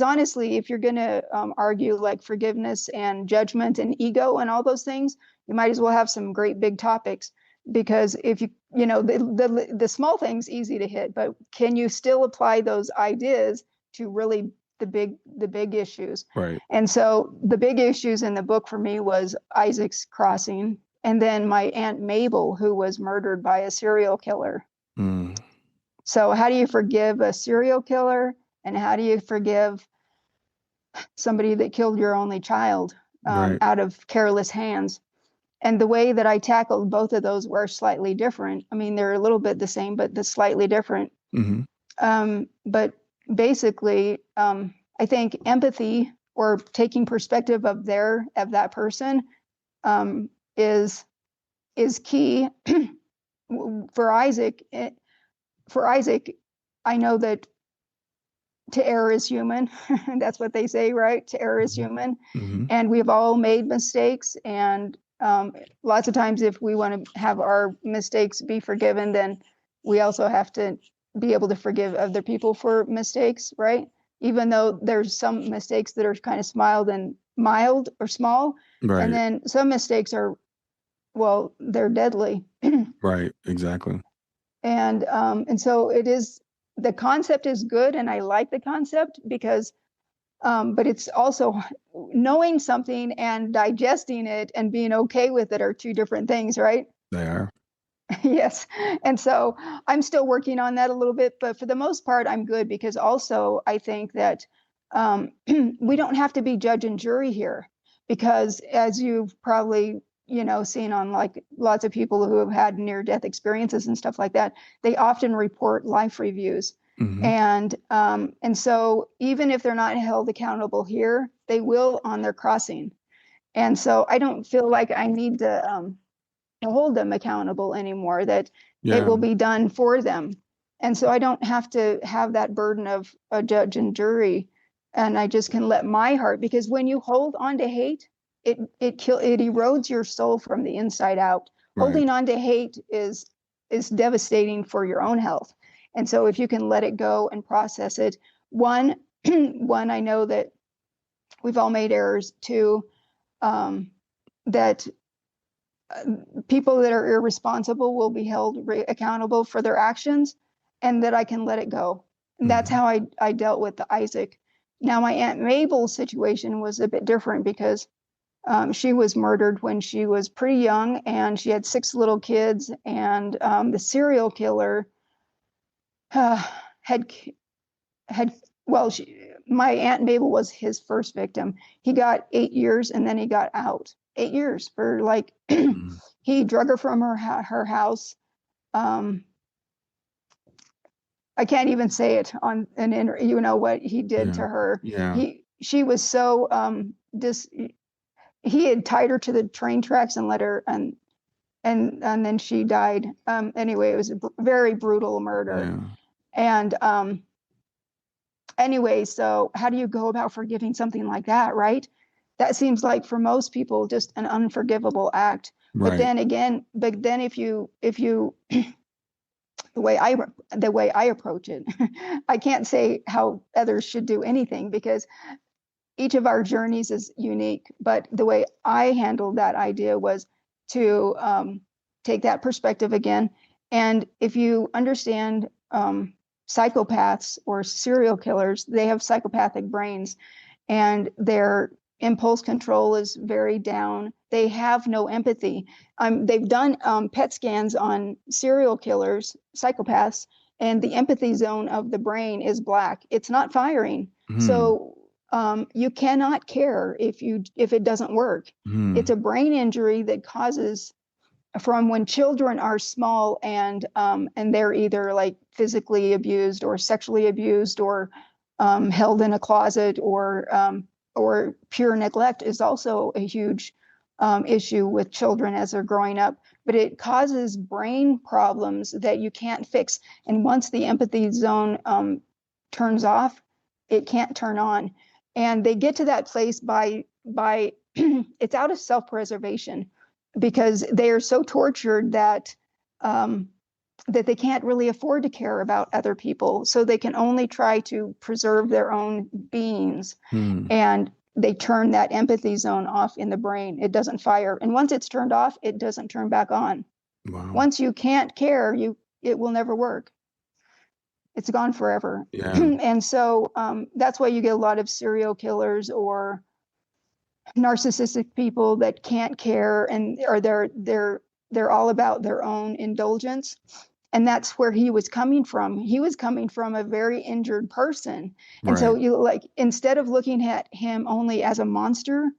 honestly, if you're going to argue like forgiveness and judgment and ego and all those things, you might as well have some great big topics. Because if the small things easy to hit, but can you still apply those ideas to really the big issues. Right. And so the big issues in the book for me was Isaac's crossing, and then my Aunt Mabel, who was murdered by a serial killer. Mm. So how do you forgive a serial killer, and how do you forgive somebody that killed your only child Right. out of careless hands? And the way that I tackled both of those were slightly different. I mean, they're a little bit the same, but they're slightly different. But basically, I think empathy, or taking perspective of that person, is key. For Isaac, I know that to err is human. That's what they say, right? To err is human. Mm-hmm. And we've all made mistakes. And lots of times, if we want to have our mistakes be forgiven, then we also have to be able to forgive other people for mistakes, right? Even though there's some mistakes that are kind of mild or small. Right. And then some mistakes are, well, they're deadly. Right. Exactly. And so it is, the concept is good, and I like the concept because, but it's also knowing something and digesting it and being okay with it are two different things, right? They are. Yes. And so I'm still working on that a little bit, but for the most part, I'm good, because also I think that we don't have to be judge and jury here, because as you've probably, seen on like lots of people who have had near-death experiences and stuff like that, they often report life reviews. Mm-hmm. And so even if they're not held accountable here, they will on their crossing. And so I don't feel like I need to hold them accountable anymore, that it will be done for them. And so I don't have to have that burden of a judge and jury, and I just can let my heart, because when you hold on to hate, it erodes your soul from the inside out. Right. Holding on to hate is devastating for your own health. And so if you can let it go and process it, one, I know that we've all made errors. Two, that people that are irresponsible will be held accountable for their actions, and that I can let it go. And that's how I dealt with the Isaac. Now, my Aunt Mabel's situation was a bit different, because she was murdered when she was pretty young, and she had 6 little kids, and the serial killer my Aunt Mabel was his first victim. He got 8 years, and then he got out. 8 years for like, he drug her from her house. I can't even say it on an interview, what he did to her. Yeah. She was so, he had tied her to the train tracks and let her, and then she died. Anyway, it was a very brutal murder. Yeah. And anyway, so how do you go about forgiving something like that, right? That seems like for most people just an unforgivable act. Right. But then if you the way I approach it, I can't say how others should do anything, because each of our journeys is unique. But the way I handled that idea was to take that perspective again. And if you understand psychopaths or serial killers, they have psychopathic brains, and their impulse control is very down. They have no empathy. They've done PET scans on serial killers, psychopaths, and the empathy zone of the brain is black. It's not firing. So you cannot care if it doesn't work. It's a brain injury that causes, from when children are small, and they're either like physically abused or sexually abused, or held in a closet, or pure neglect is also a huge issue with children as they're growing up. But it causes brain problems that you can't fix. And once the empathy zone turns off, it can't turn on. And they get to that place by it's out of self-preservation, because they are so tortured that that they can't really afford to care about other people. So they can only try to preserve their own beings. And they turn that empathy zone off in the brain. It doesn't fire. And once it's turned off, it doesn't turn back on. Wow. Once you can't care, it will never work. It's gone forever. Yeah. And so that's why you get a lot of serial killers or narcissistic people that can't care, and or they're all about their own indulgence. And that's where he was coming from. He was coming from a very injured person. And so Right. you like, instead of looking at him only as a monster,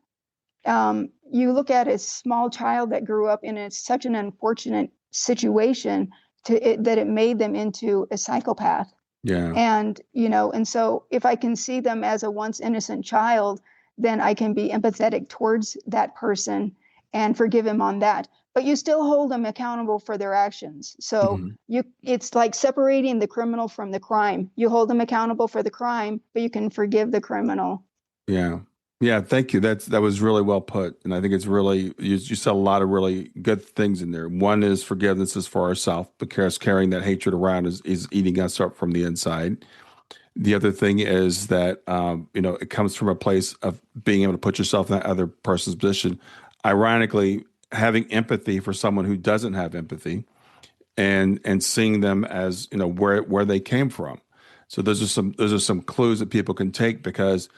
you look at a small child that grew up in such an unfortunate situation that it made them into a psychopath. Yeah. And, and so if I can see them as a once innocent child, then I can be empathetic towards that person and forgive him on that. But you still hold them accountable for their actions. So it's like separating the criminal from the crime. You hold them accountable for the crime, but you can forgive the criminal. Yeah. Yeah. Thank you. That was really well put. And I think it's really, you said a lot of really good things in there. One is forgiveness is for ourselves, because carrying that hatred around is eating us up from the inside. The other thing is that, it comes from a place of being able to put yourself in that other person's position. Ironically, having empathy for someone who doesn't have empathy, and seeing them as, where they came from. So those are some clues that people can take, because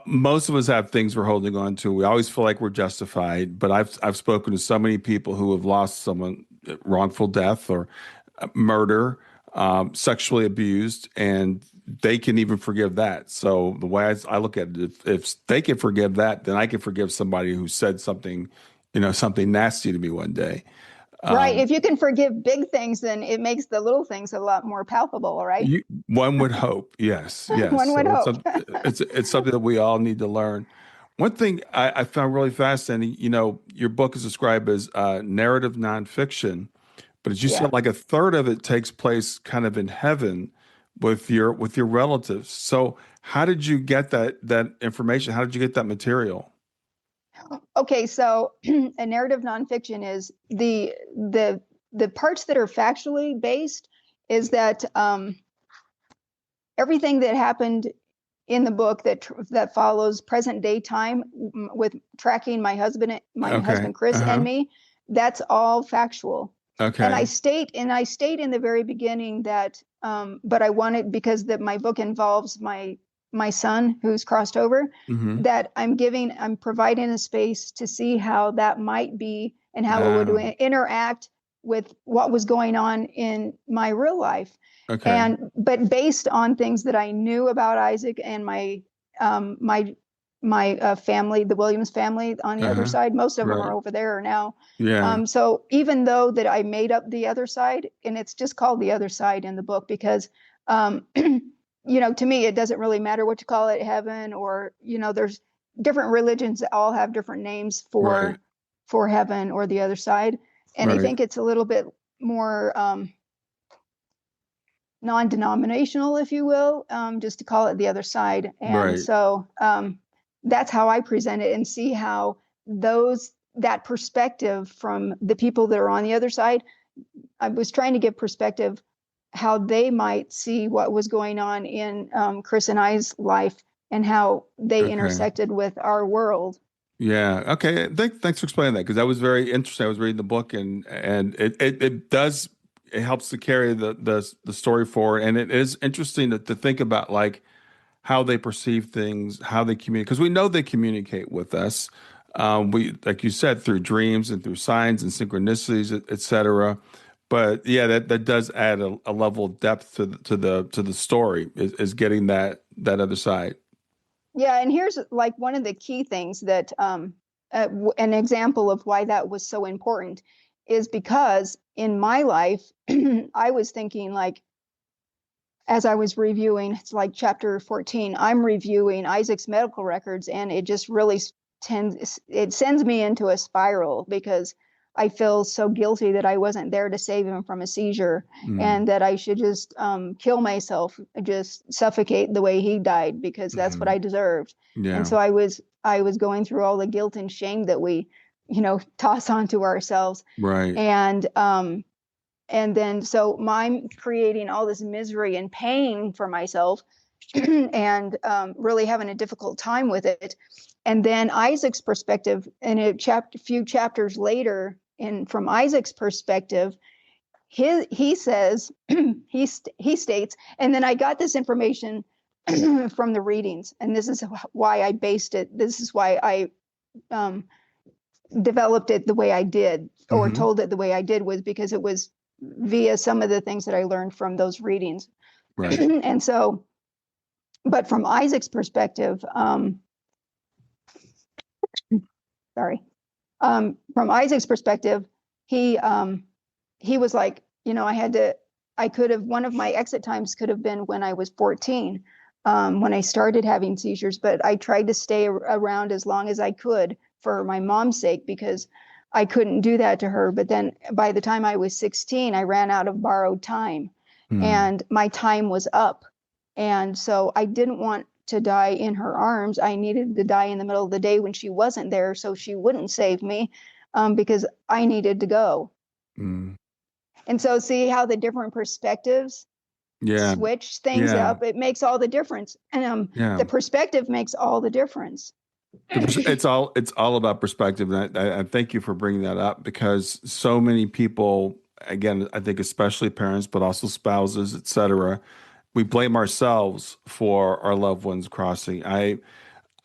most of us have things we're holding on to. We always feel like we're justified, but I've spoken to so many people who have lost someone, wrongful death or murder, sexually abused, and they can even forgive that. So the way I look at it, if they can forgive that, then I can forgive somebody who said something, something nasty to me one day. Right. If you can forgive big things, then it makes the little things a lot more palpable, right? One would hope, yes, yes. One would So hope. it's something that we all need to learn. One thing I found really fascinating, your book is described as narrative nonfiction, but as you Yeah. said, like a third of it takes place kind of in heaven with your relatives. So how did you get that information? How did you get that material? Okay, so a narrative nonfiction is the parts that are factually based is that everything that happened in the book that follows present day time with tracking my husband Okay. Chris and Uh-huh. me, that's all factual. And I Okay. state in the very beginning that but I wanted, because that my book involves my son who's crossed over, Mm-hmm. that I'm providing a space to see how that might be and how it would Ah, interact with what was going on in my real life. okay. But based on things that I knew about Isaac and my family, the Williams family on the other Uh-huh. side, most of them are Right. over there now. Yeah. So even though that I made up the other side, and it's just called the other side in the book, because to me, it doesn't really matter what you call it, heaven, or, there's different religions that all have different names Right. for heaven or the other side. And I Right. think it's a little bit more non-denominational, if you will, just to call it the other side. And Right. so that's how I present it, and see how that perspective from the people that are on the other side. I was trying to give perspective how they might see what was going on in Chris and I's life, and how they Okay. intersected with our world. Yeah. Okay. Thanks for explaining that, because that was very interesting. I was reading the book, and it helps to carry the story forward, and it is interesting to think about, like, how they perceive things, how they communicate, because we know they communicate with us. We, like you said, through dreams and through signs and synchronicities, et cetera. But yeah, that does add a level of depth to the story, is getting that other side. Yeah, and here's like one of the key things that an example of why that was so important is because in my life, I was thinking, like, as I was reviewing, it's like chapter 14, I'm reviewing Isaac's medical records, and it just really sends me into a spiral, because I feel so guilty that I wasn't there to save him from a seizure, Mm. and that I should just kill myself, just suffocate the way he died, because that's what Hmm. I deserved. And Yeah. so I was going through all the guilt and shame that we, toss onto ourselves. Right. And then so I'm creating all this misery and pain for myself, and really having a difficult time with it. And then Isaac's perspective, and few chapters later, from Isaac's perspective, he says he states, and then I got this information from the readings, and this is why I based it. This is why I developed it the way I did, or told it the way I did, was because it was via some of the things that I learned from those readings. Right. And so, but from Isaac's perspective, from Isaac's perspective, he was like, I could have, one of my exit times could have been when I was 14, when I started having seizures, but I tried to stay around as long as I could for my mom's sake, because I couldn't do that to her. But then by the time I was 16, I ran out of borrowed time, and my time was up. And so I didn't want to die in her arms. I needed to die in the middle of the day when she wasn't there, so she wouldn't save me, because I needed to go. And so see how the different perspectives switch things up. It makes all the difference. And the perspective makes all the difference. It's all about perspective. And I thank you for bringing that up, because so many people, again, I think especially parents, but also spouses, etc., we blame ourselves for our loved ones crossing. I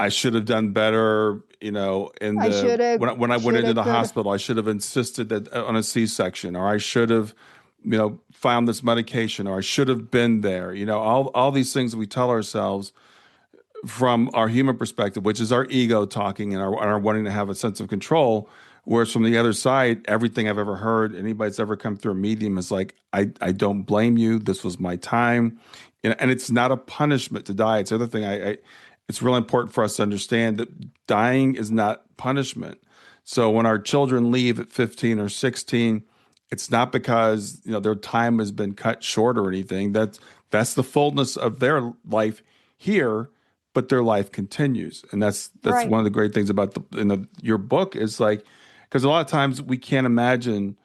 should have done better, when I went into the hospital. I should have insisted that on a C-section, or I should have, found this medication, or I should have been there. All these things we tell ourselves from our human perspective, which is our ego talking and our wanting to have a sense of control. Whereas from the other side, everything I've ever heard, anybody that's ever come through a medium is like, I don't blame you. This was my time. And it's not a punishment to die. It's the other thing. It's really important for us to understand that dying is not punishment. So when our children leave at 15 or 16, it's not because, their time has been cut short or anything. That's the fullness of their life here, but their life continues. And that's right. One of the great things about your book is like, because a lot of times we can't imagine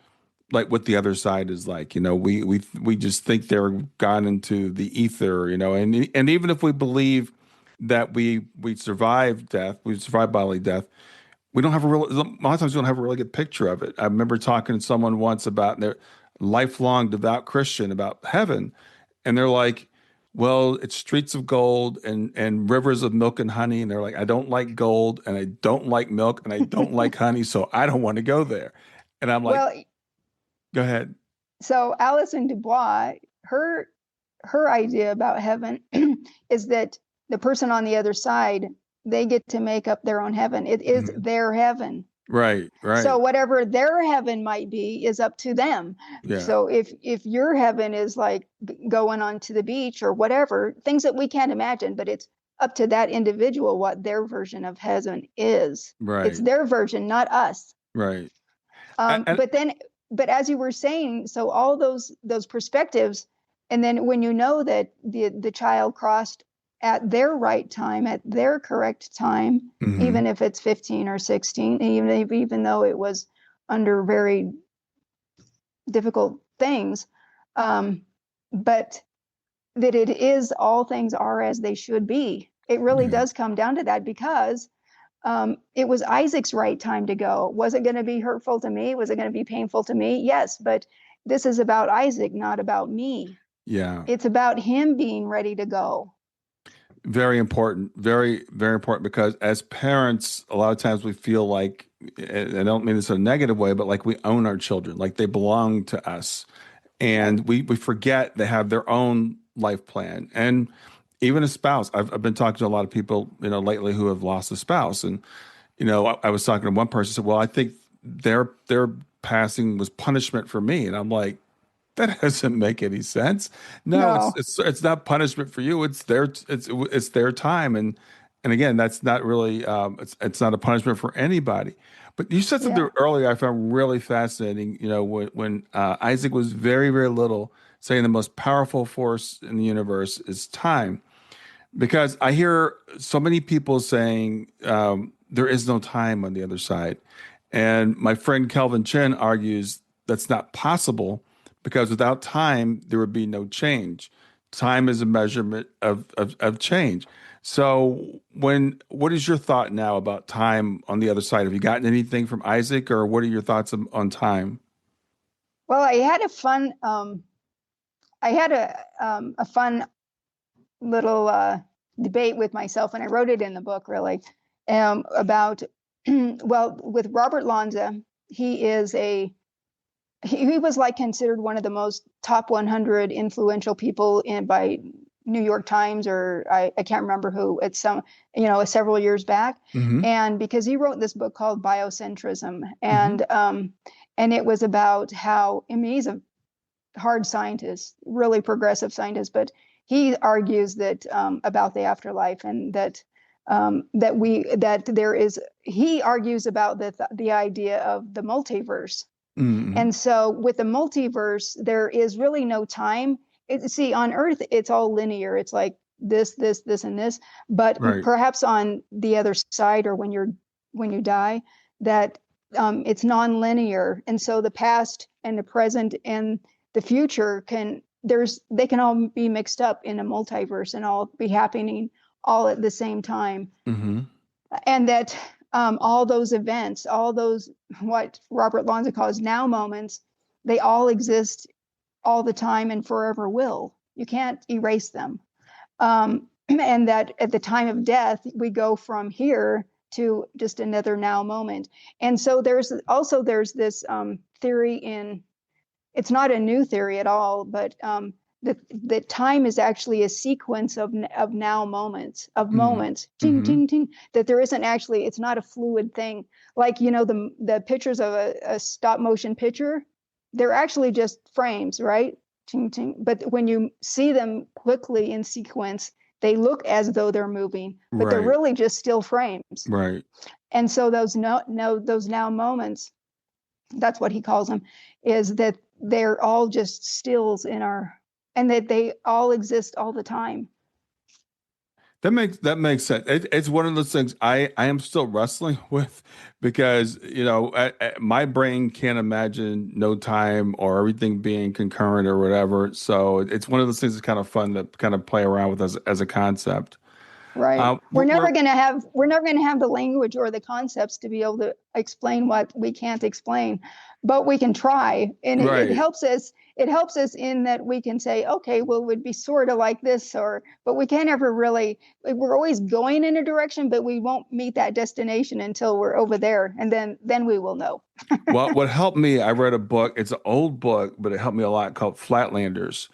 like what the other side is like. We just think they're gone into the ether, and even if we believe that we survive death, we survive bodily death, a lot of times we don't have a really good picture of it. I remember talking to someone once about their lifelong devout Christian about heaven, and they're like, well, it's streets of gold and rivers of milk and honey. And they're like, I don't like gold, and I don't like milk, and I don't like honey, so I don't want to go there. And I'm like, well, go ahead. So Allison DuBois, her idea about heaven is that the person on the other side, they get to make up their own heaven. It is their heaven. Right. So whatever their heaven might be is up to them. Yeah. So if your heaven is like going onto the beach or whatever, things that we can't imagine, but it's up to that individual what their version of heaven is. Right. It's their version, not us. Right. But as you were saying, so all those perspectives, and then when you know that the child crossed at their right time, at their correct time, even if it's 15 or 16, even though it was under very difficult things, but that it is, all things are as they should be. It really does come down to that, because it was Isaac's right time to go. Was it going to be hurtful to me? Was it going to be painful to me? Yes, but this is about Isaac, not about me. Yeah. It's about him being ready to go. Very important. Very, very important, because as parents, a lot of times we feel like, and I don't mean this in a negative way, but like we own our children, like they belong to us. And we forget they have their own life plan. And even a spouse. I've been talking to a lot of people, lately who have lost a spouse. And, I was talking to one person who said, well, I think their passing was punishment for me. And I'm like, that doesn't make any sense. No. It's not punishment for you. It's their time. And again, that's not really, it's not a punishment for anybody. But you said something earlier I found really fascinating, when Isaac was very, very little, saying the most powerful force in the universe is time. Because I hear so many people saying there is no time on the other side. And my friend Kelvin Chin argues that's not possible, because without time, there would be no change. Time is a measurement of change. So what is your thought now about time on the other side? Have you gotten anything from Isaac, or what are your thoughts on time? Well, I had a fun little debate with myself, and I wrote it in the book, really, about well, with Robert Lanza. He was like considered one of the most top 100 influential people by New York Times, or I can't remember who. It's several years back, Hmm. and because he wrote this book called Biocentrism, and it was about how, I mean, he's a hard scientist, really progressive scientist, but he argues that about the afterlife, and he argues about the idea of the multiverse. Hmm. And so with the multiverse, there is really no time. See, on Earth, it's all linear. It's like this, and this. But Right. perhaps on the other side, or when you die, that it's non-linear. And so the past and the present and the future they can all be mixed up in a multiverse and all be happening all at the same time. Hmm. And that all those events, all those what Robert Lanza calls now moments, they all exist all the time and forever will. You can't erase them. And that at the time of death, we go from here to just another now moment. And so there's this theory it's not a new theory at all, but that time is actually a sequence of now moments, Hmm. ting, Hmm. ting, ting, that there isn't actually, it's not a fluid thing. Like, the pictures of a stop motion picture, they're actually just frames, right? Ting, ting. But when you see them quickly in sequence, they look as though they're moving, but they're Right. really just still frames. Right. And so those those now moments, that's what he calls them, is that they're all just stills and that they all exist all the time. That makes sense. It's one of those things I am still wrestling with because my brain can't imagine no time or everything being concurrent or whatever. So it's one of those things that's kind of fun to kind of play around with as a concept. Right. We're We're never going to have the language or the concepts to be able to explain what we can't explain, but we can try. And right. it helps us in that we can say, okay, well, it would be sort of like this, but we can't ever really, we're always going in a direction, but we won't meet that destination until we're over there. And then we will know. Well, what helped me, I read a book. It's an old book, but it helped me a lot called Flatlanders.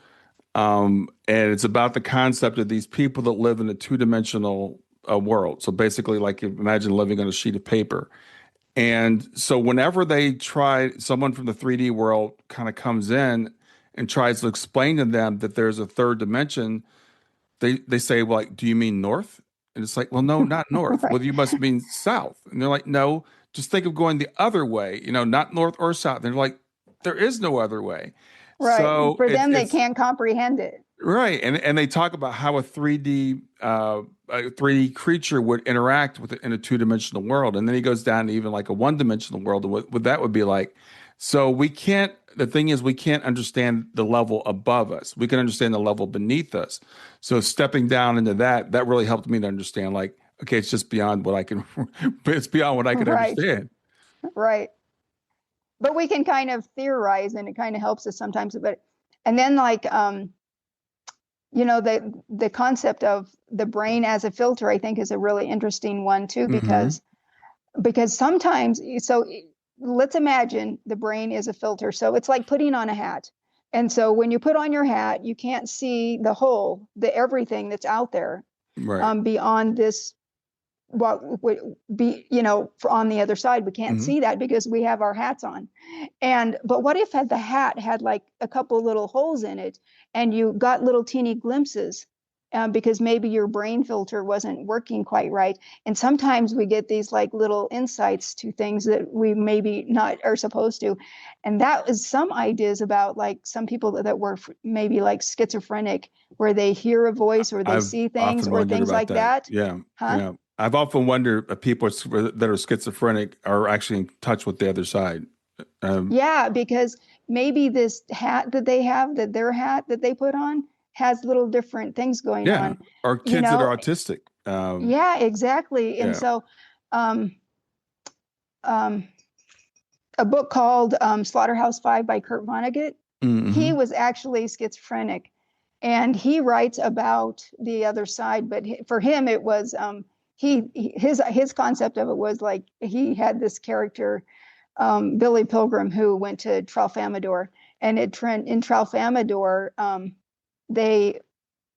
And it's about the concept of these people that live in a two-dimensional world. So basically, like imagine living on a sheet of paper. And so whenever someone from the 3D world kind of comes in and tries to explain to them that there's a third dimension, they say, well, like, do you mean north? And it's like, well, no, not north. Right. Well, you must mean south. And they're like, no, just think of going the other way, not north or south. And they're like, there is no other way. Right. So For it's them, they it's can't comprehend it. right. And they talk about how a 3D creature would interact with it in a two-dimensional world. And then he goes down to even like a one-dimensional world and what that would be like. So the thing is, we can't understand the level above us. We can understand the level beneath us. So stepping down into that really helped me to understand, like, okay, it's just beyond what I can, it's beyond what I can Right. understand. Right. But we can kind of theorize, and it kind of helps us sometimes. But and then, like, the concept of the brain as a filter, I think, is a really interesting one too, Hmm. because sometimes, so let's imagine the brain is a filter. So it's like putting on a hat. And so when you put on your hat, you can't see the everything that's out there, Right. beyond this, what would be, on the other side. We can't Hmm. see that because we have our hats on. But what if the hat had like a couple little holes in it, and you got little teeny glimpses, because maybe your brain filter wasn't working quite right. And sometimes we get these like little insights to things that we maybe not are supposed to. And that was some ideas about like some people that were maybe like schizophrenic, where they hear a voice or they I've see things often or wondered things about like that. that. Yeah. Huh? Yeah. I've often wondered if people that are schizophrenic are actually in touch with the other side. Um, Yeah, because maybe this hat that they have, that their hat that they put on, has little different things going yeah. on. Or You kids that are know, autistic. yeah, exactly. And Yeah. so, um, um, a book called Slaughterhouse-Five by Kurt Vonnegut. He Mm-hmm. was actually schizophrenic, and he writes about the other side. But for him, it was his concept of it was like he had this character, Billy Pilgrim, who went to Tralfamadore, and in Tralfamadore,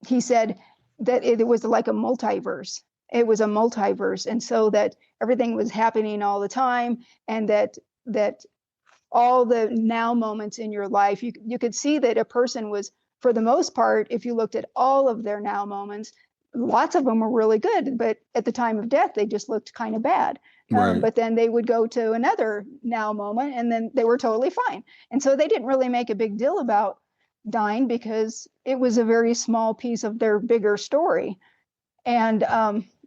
he said that it was like a multiverse. It was a multiverse, and so that everything was happening all the time, and that all the now moments in your life, you could see that a person was, for the most part, if you looked at all of their now moments, lots of them were really good, but at the time of death, they just looked kind of bad. Right. But then they would go to another now moment, and then they were totally fine. And so they didn't really make a big deal about dying because it was a very small piece of their bigger story. And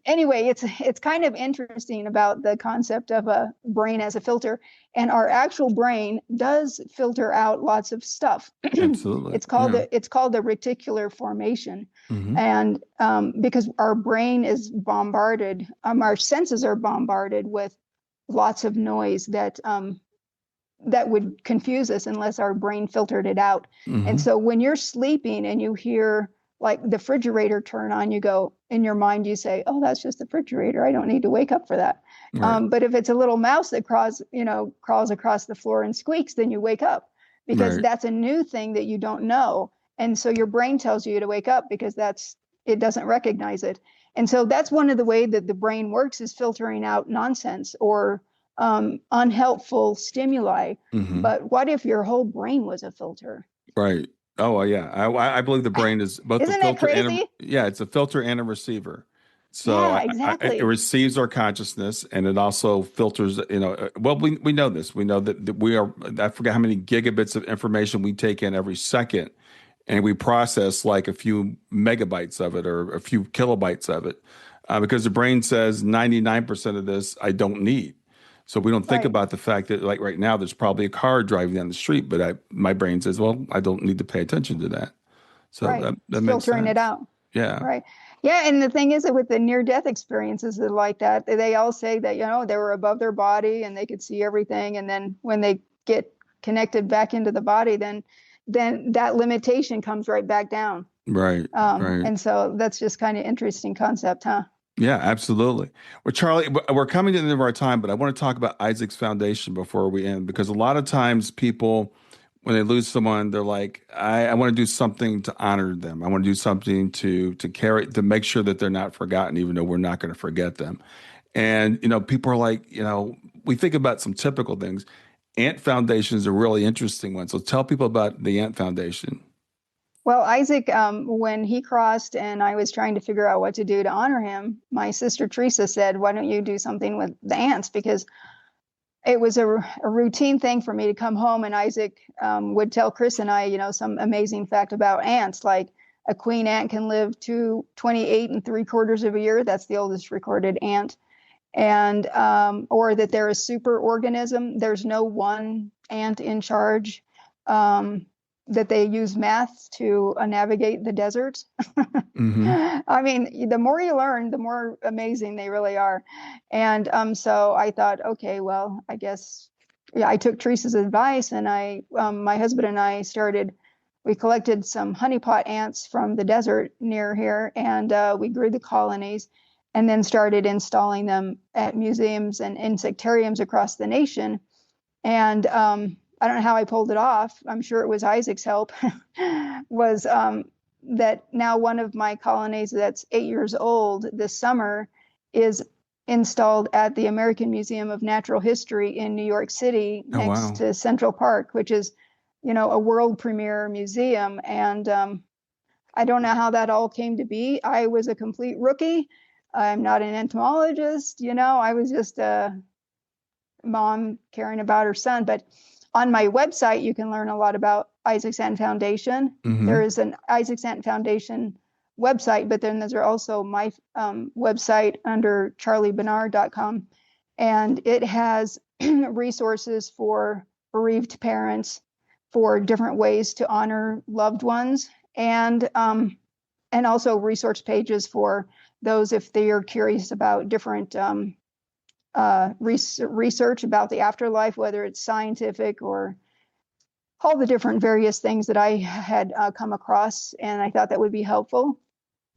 anyway, it's kind of interesting about the concept of a brain as a filter, and our actual brain does filter out lots of stuff. Absolutely. It's called Yeah. it's called the reticular formation, Mm-hmm. and because our brain is bombarded, our senses are bombarded with lots of noise that would confuse us unless our brain filtered it out. And Mm-hmm. so when you're sleeping and you hear like the refrigerator turn on, you go, in your mind, you say, oh, that's just the refrigerator. I don't need to wake up for that. Right. But if it's a little mouse that crawls across the floor and squeaks, then you wake up because Right. that's a new thing that you don't know. And so your brain tells you to wake up because it doesn't recognize it. And so that's one of the ways that the brain works, is filtering out nonsense or unhelpful stimuli. Mm-hmm. But what if your whole brain was a filter? Right. Oh, well, yeah. I believe the brain is both a Isn't that filter and crazy? yeah, it's a filter and a receiver. So Yeah, it exactly. receives our consciousness and it also filters, well, we know this. We know that we are, I forget how many gigabits of information we take in every second, and we process like a few megabytes of it or a few kilobytes of it, because the brain says 99% of this I don't need. So we don't think Right, about the fact that, like right now, there's probably a car driving down the street, but my brain says, well, I don't need to pay attention to that. So right. that It's makes filtering it sense. out. Yeah. Right. Yeah, and the thing is that with the near-death experiences that are like that, they all say that, they were above their body and they could see everything. And then when they get connected back into the body, then that limitation comes right back down. Right. Right. And so that's just kind of interesting concept, huh? Yeah, absolutely. Well, Charlie, we're coming to the end of our time, but I want to talk about Isaac's Foundation before we end, because a lot of times people, when they lose someone, they're like, I want to do something to honor them. I want to do something to make sure that they're not forgotten, even though we're not going to forget them. And, people are like, we think about some typical things. Ant Foundation is a really interesting one. So tell people about the Ant Foundation. Well, Isaac, when he crossed and I was trying to figure out what to do to honor him, my sister Teresa said, why don't you do something with the ants? Because it was a routine thing for me to come home and Isaac would tell Chris and I, some amazing fact about ants, like a queen ant can live to 28 and 3/4 of a year. That's the oldest recorded ant. And or that they're a super organism. There's no one ant in charge. That they use math to navigate the desert. Hmm. I mean, the more you learn, the more amazing they really are. And so I thought, okay, well, I guess, yeah, I took Teresa's advice, and my husband and I we collected some honeypot ants from the desert near here, and we grew the colonies, and then started installing them at museums and insectariums across the nation. And I don't know how I pulled it off. I'm sure it was Isaac's help. Was that now one of my colonies that's 8 years old this summer is installed at the American Museum of Natural History in New York City Oh, next wow. to Central Park, which is, a world premiere museum. And I don't know how that all came to be. I was a complete rookie. I'm not an entomologist. I was just a mom caring about her son. But on my website, you can learn a lot about Isaac's Ant Foundation. There Hmm. is an Isaac's Ant Foundation website, but then there's also my website under charliebynar.com. And it has resources for bereaved parents, for different ways to honor loved ones, and also resource pages for those if they are curious about different research about the afterlife, whether it's scientific or all the different various things that I had come across, and I thought that would be helpful.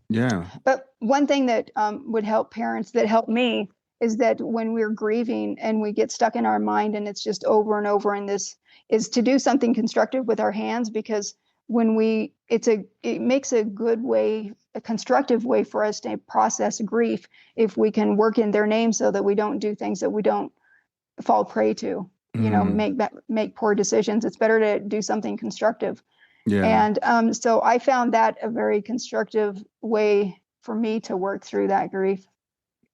Yeah. But one thing that would help parents, that helped me, is that when we're grieving and we get stuck in our mind and it's just over and over, and this is to do something constructive with our hands, because when it makes a good way, a constructive way for us to process grief if we can work in their name, so that we don't do things that we don't fall prey to, make poor decisions. It's better to do something constructive. Yeah. And so I found that a very constructive way for me to work through that grief.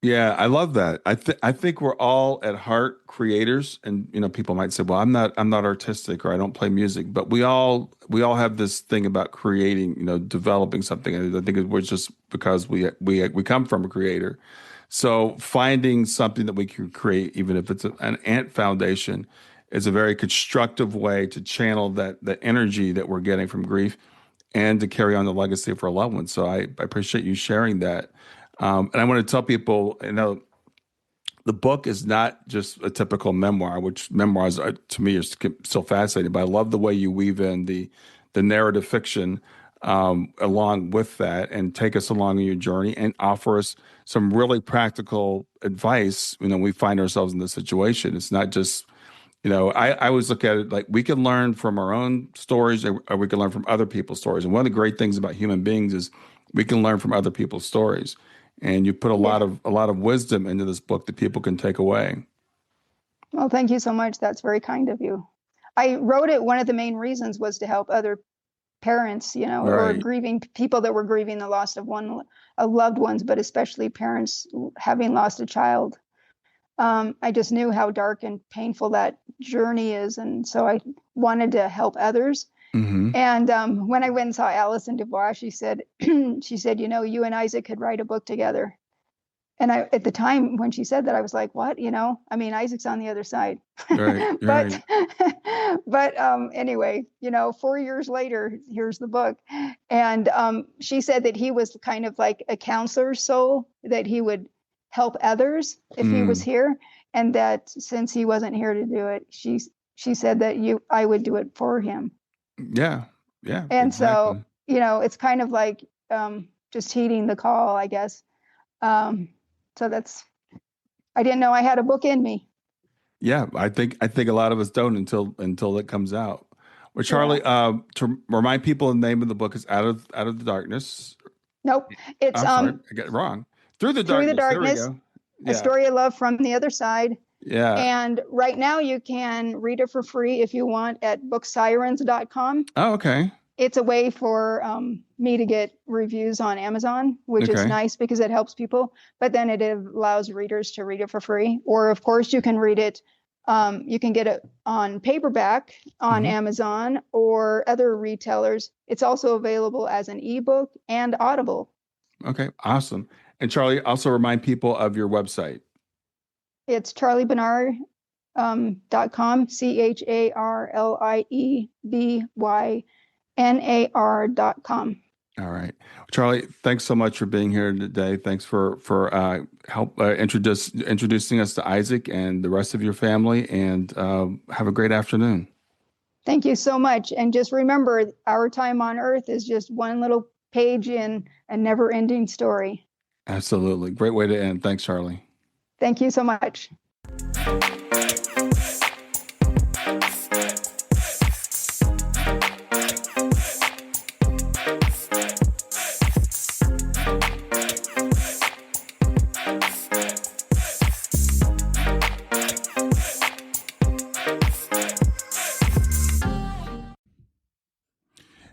Yeah, I love that. I think we're all at heart creators, and people might say, "Well, I'm not artistic, or I don't play music," but we all have this thing about creating, developing something. And I think we're just because we come from a creator, so finding something that we can create, even if it's an ant foundation, is a very constructive way to channel the energy that we're getting from grief, and to carry on the legacy of our loved ones. So I appreciate you sharing that. And I want to tell people, the book is not just a typical memoir, which memoirs are, to me, are so fascinating. But I love the way you weave in the narrative fiction along with that, and take us along in your journey, and offer us some really practical advice. We find ourselves in this situation. It's not just, I always look at it like we can learn from our own stories, or we can learn from other people's stories. And one of the great things about human beings is we can learn from other people's stories. And you put a lot of wisdom into this book that people can take away. Well, thank you so much. That's very kind of you. I wrote it. One of the main reasons was to help other parents, or grieving people that were grieving the loss of loved ones, but especially parents having lost a child. I just knew how dark and painful that journey is, and so I wanted to help others. Mm-hmm. And when I went and saw Allison DuBois, she said, you and Isaac could write a book together. And at the time when she said that, I was like, what? Isaac's on the other side. Right, but anyway, 4 years later, here's the book. And she said that he was kind of like a counselor's soul, that he would help others if he was here. And that since he wasn't here to do it, she said that I would do it for him. Yeah. And exactly. So, it's kind of like just heeding the call, I guess. So I didn't know I had a book in me. Yeah, I think a lot of us don't until it comes out. Well, Charlie, to remind people, the name of the book is Out of the Darkness. Nope, it's I'm sorry, I got it wrong. Through the Darkness. There we go. A story of love from the other side. Yeah. And right now you can read it for free if you want at booksirens.com. Oh, okay. It's a way for me to get reviews on Amazon, which is nice because it helps people. But then it allows readers to read it for free. Or, of course, you can read it. You can get it on paperback on Amazon or other retailers. It's also available as an ebook and Audible. Okay, awesome. And Charlie, also remind people of your website. It's charliebynar.com, CharlieBynar.com. All right, Charlie, thanks so much for being here today. Thanks for introducing us to Isaac and the rest of your family, and have a great afternoon. Thank you so much. And just remember, our time on earth is just one little page in a never-ending story. Absolutely. Great way to end. Thanks, Charlie. Thank you so much.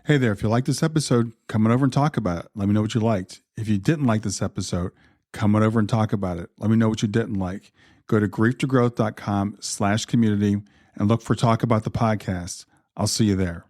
Hey there, if you liked this episode, come on over and talk about it. Let me know what you liked. If you didn't like this episode, come on over and talk about it. Let me know what you didn't like. Go to grieftogrowth.com/community and look for Talk About the Podcast. I'll see you there.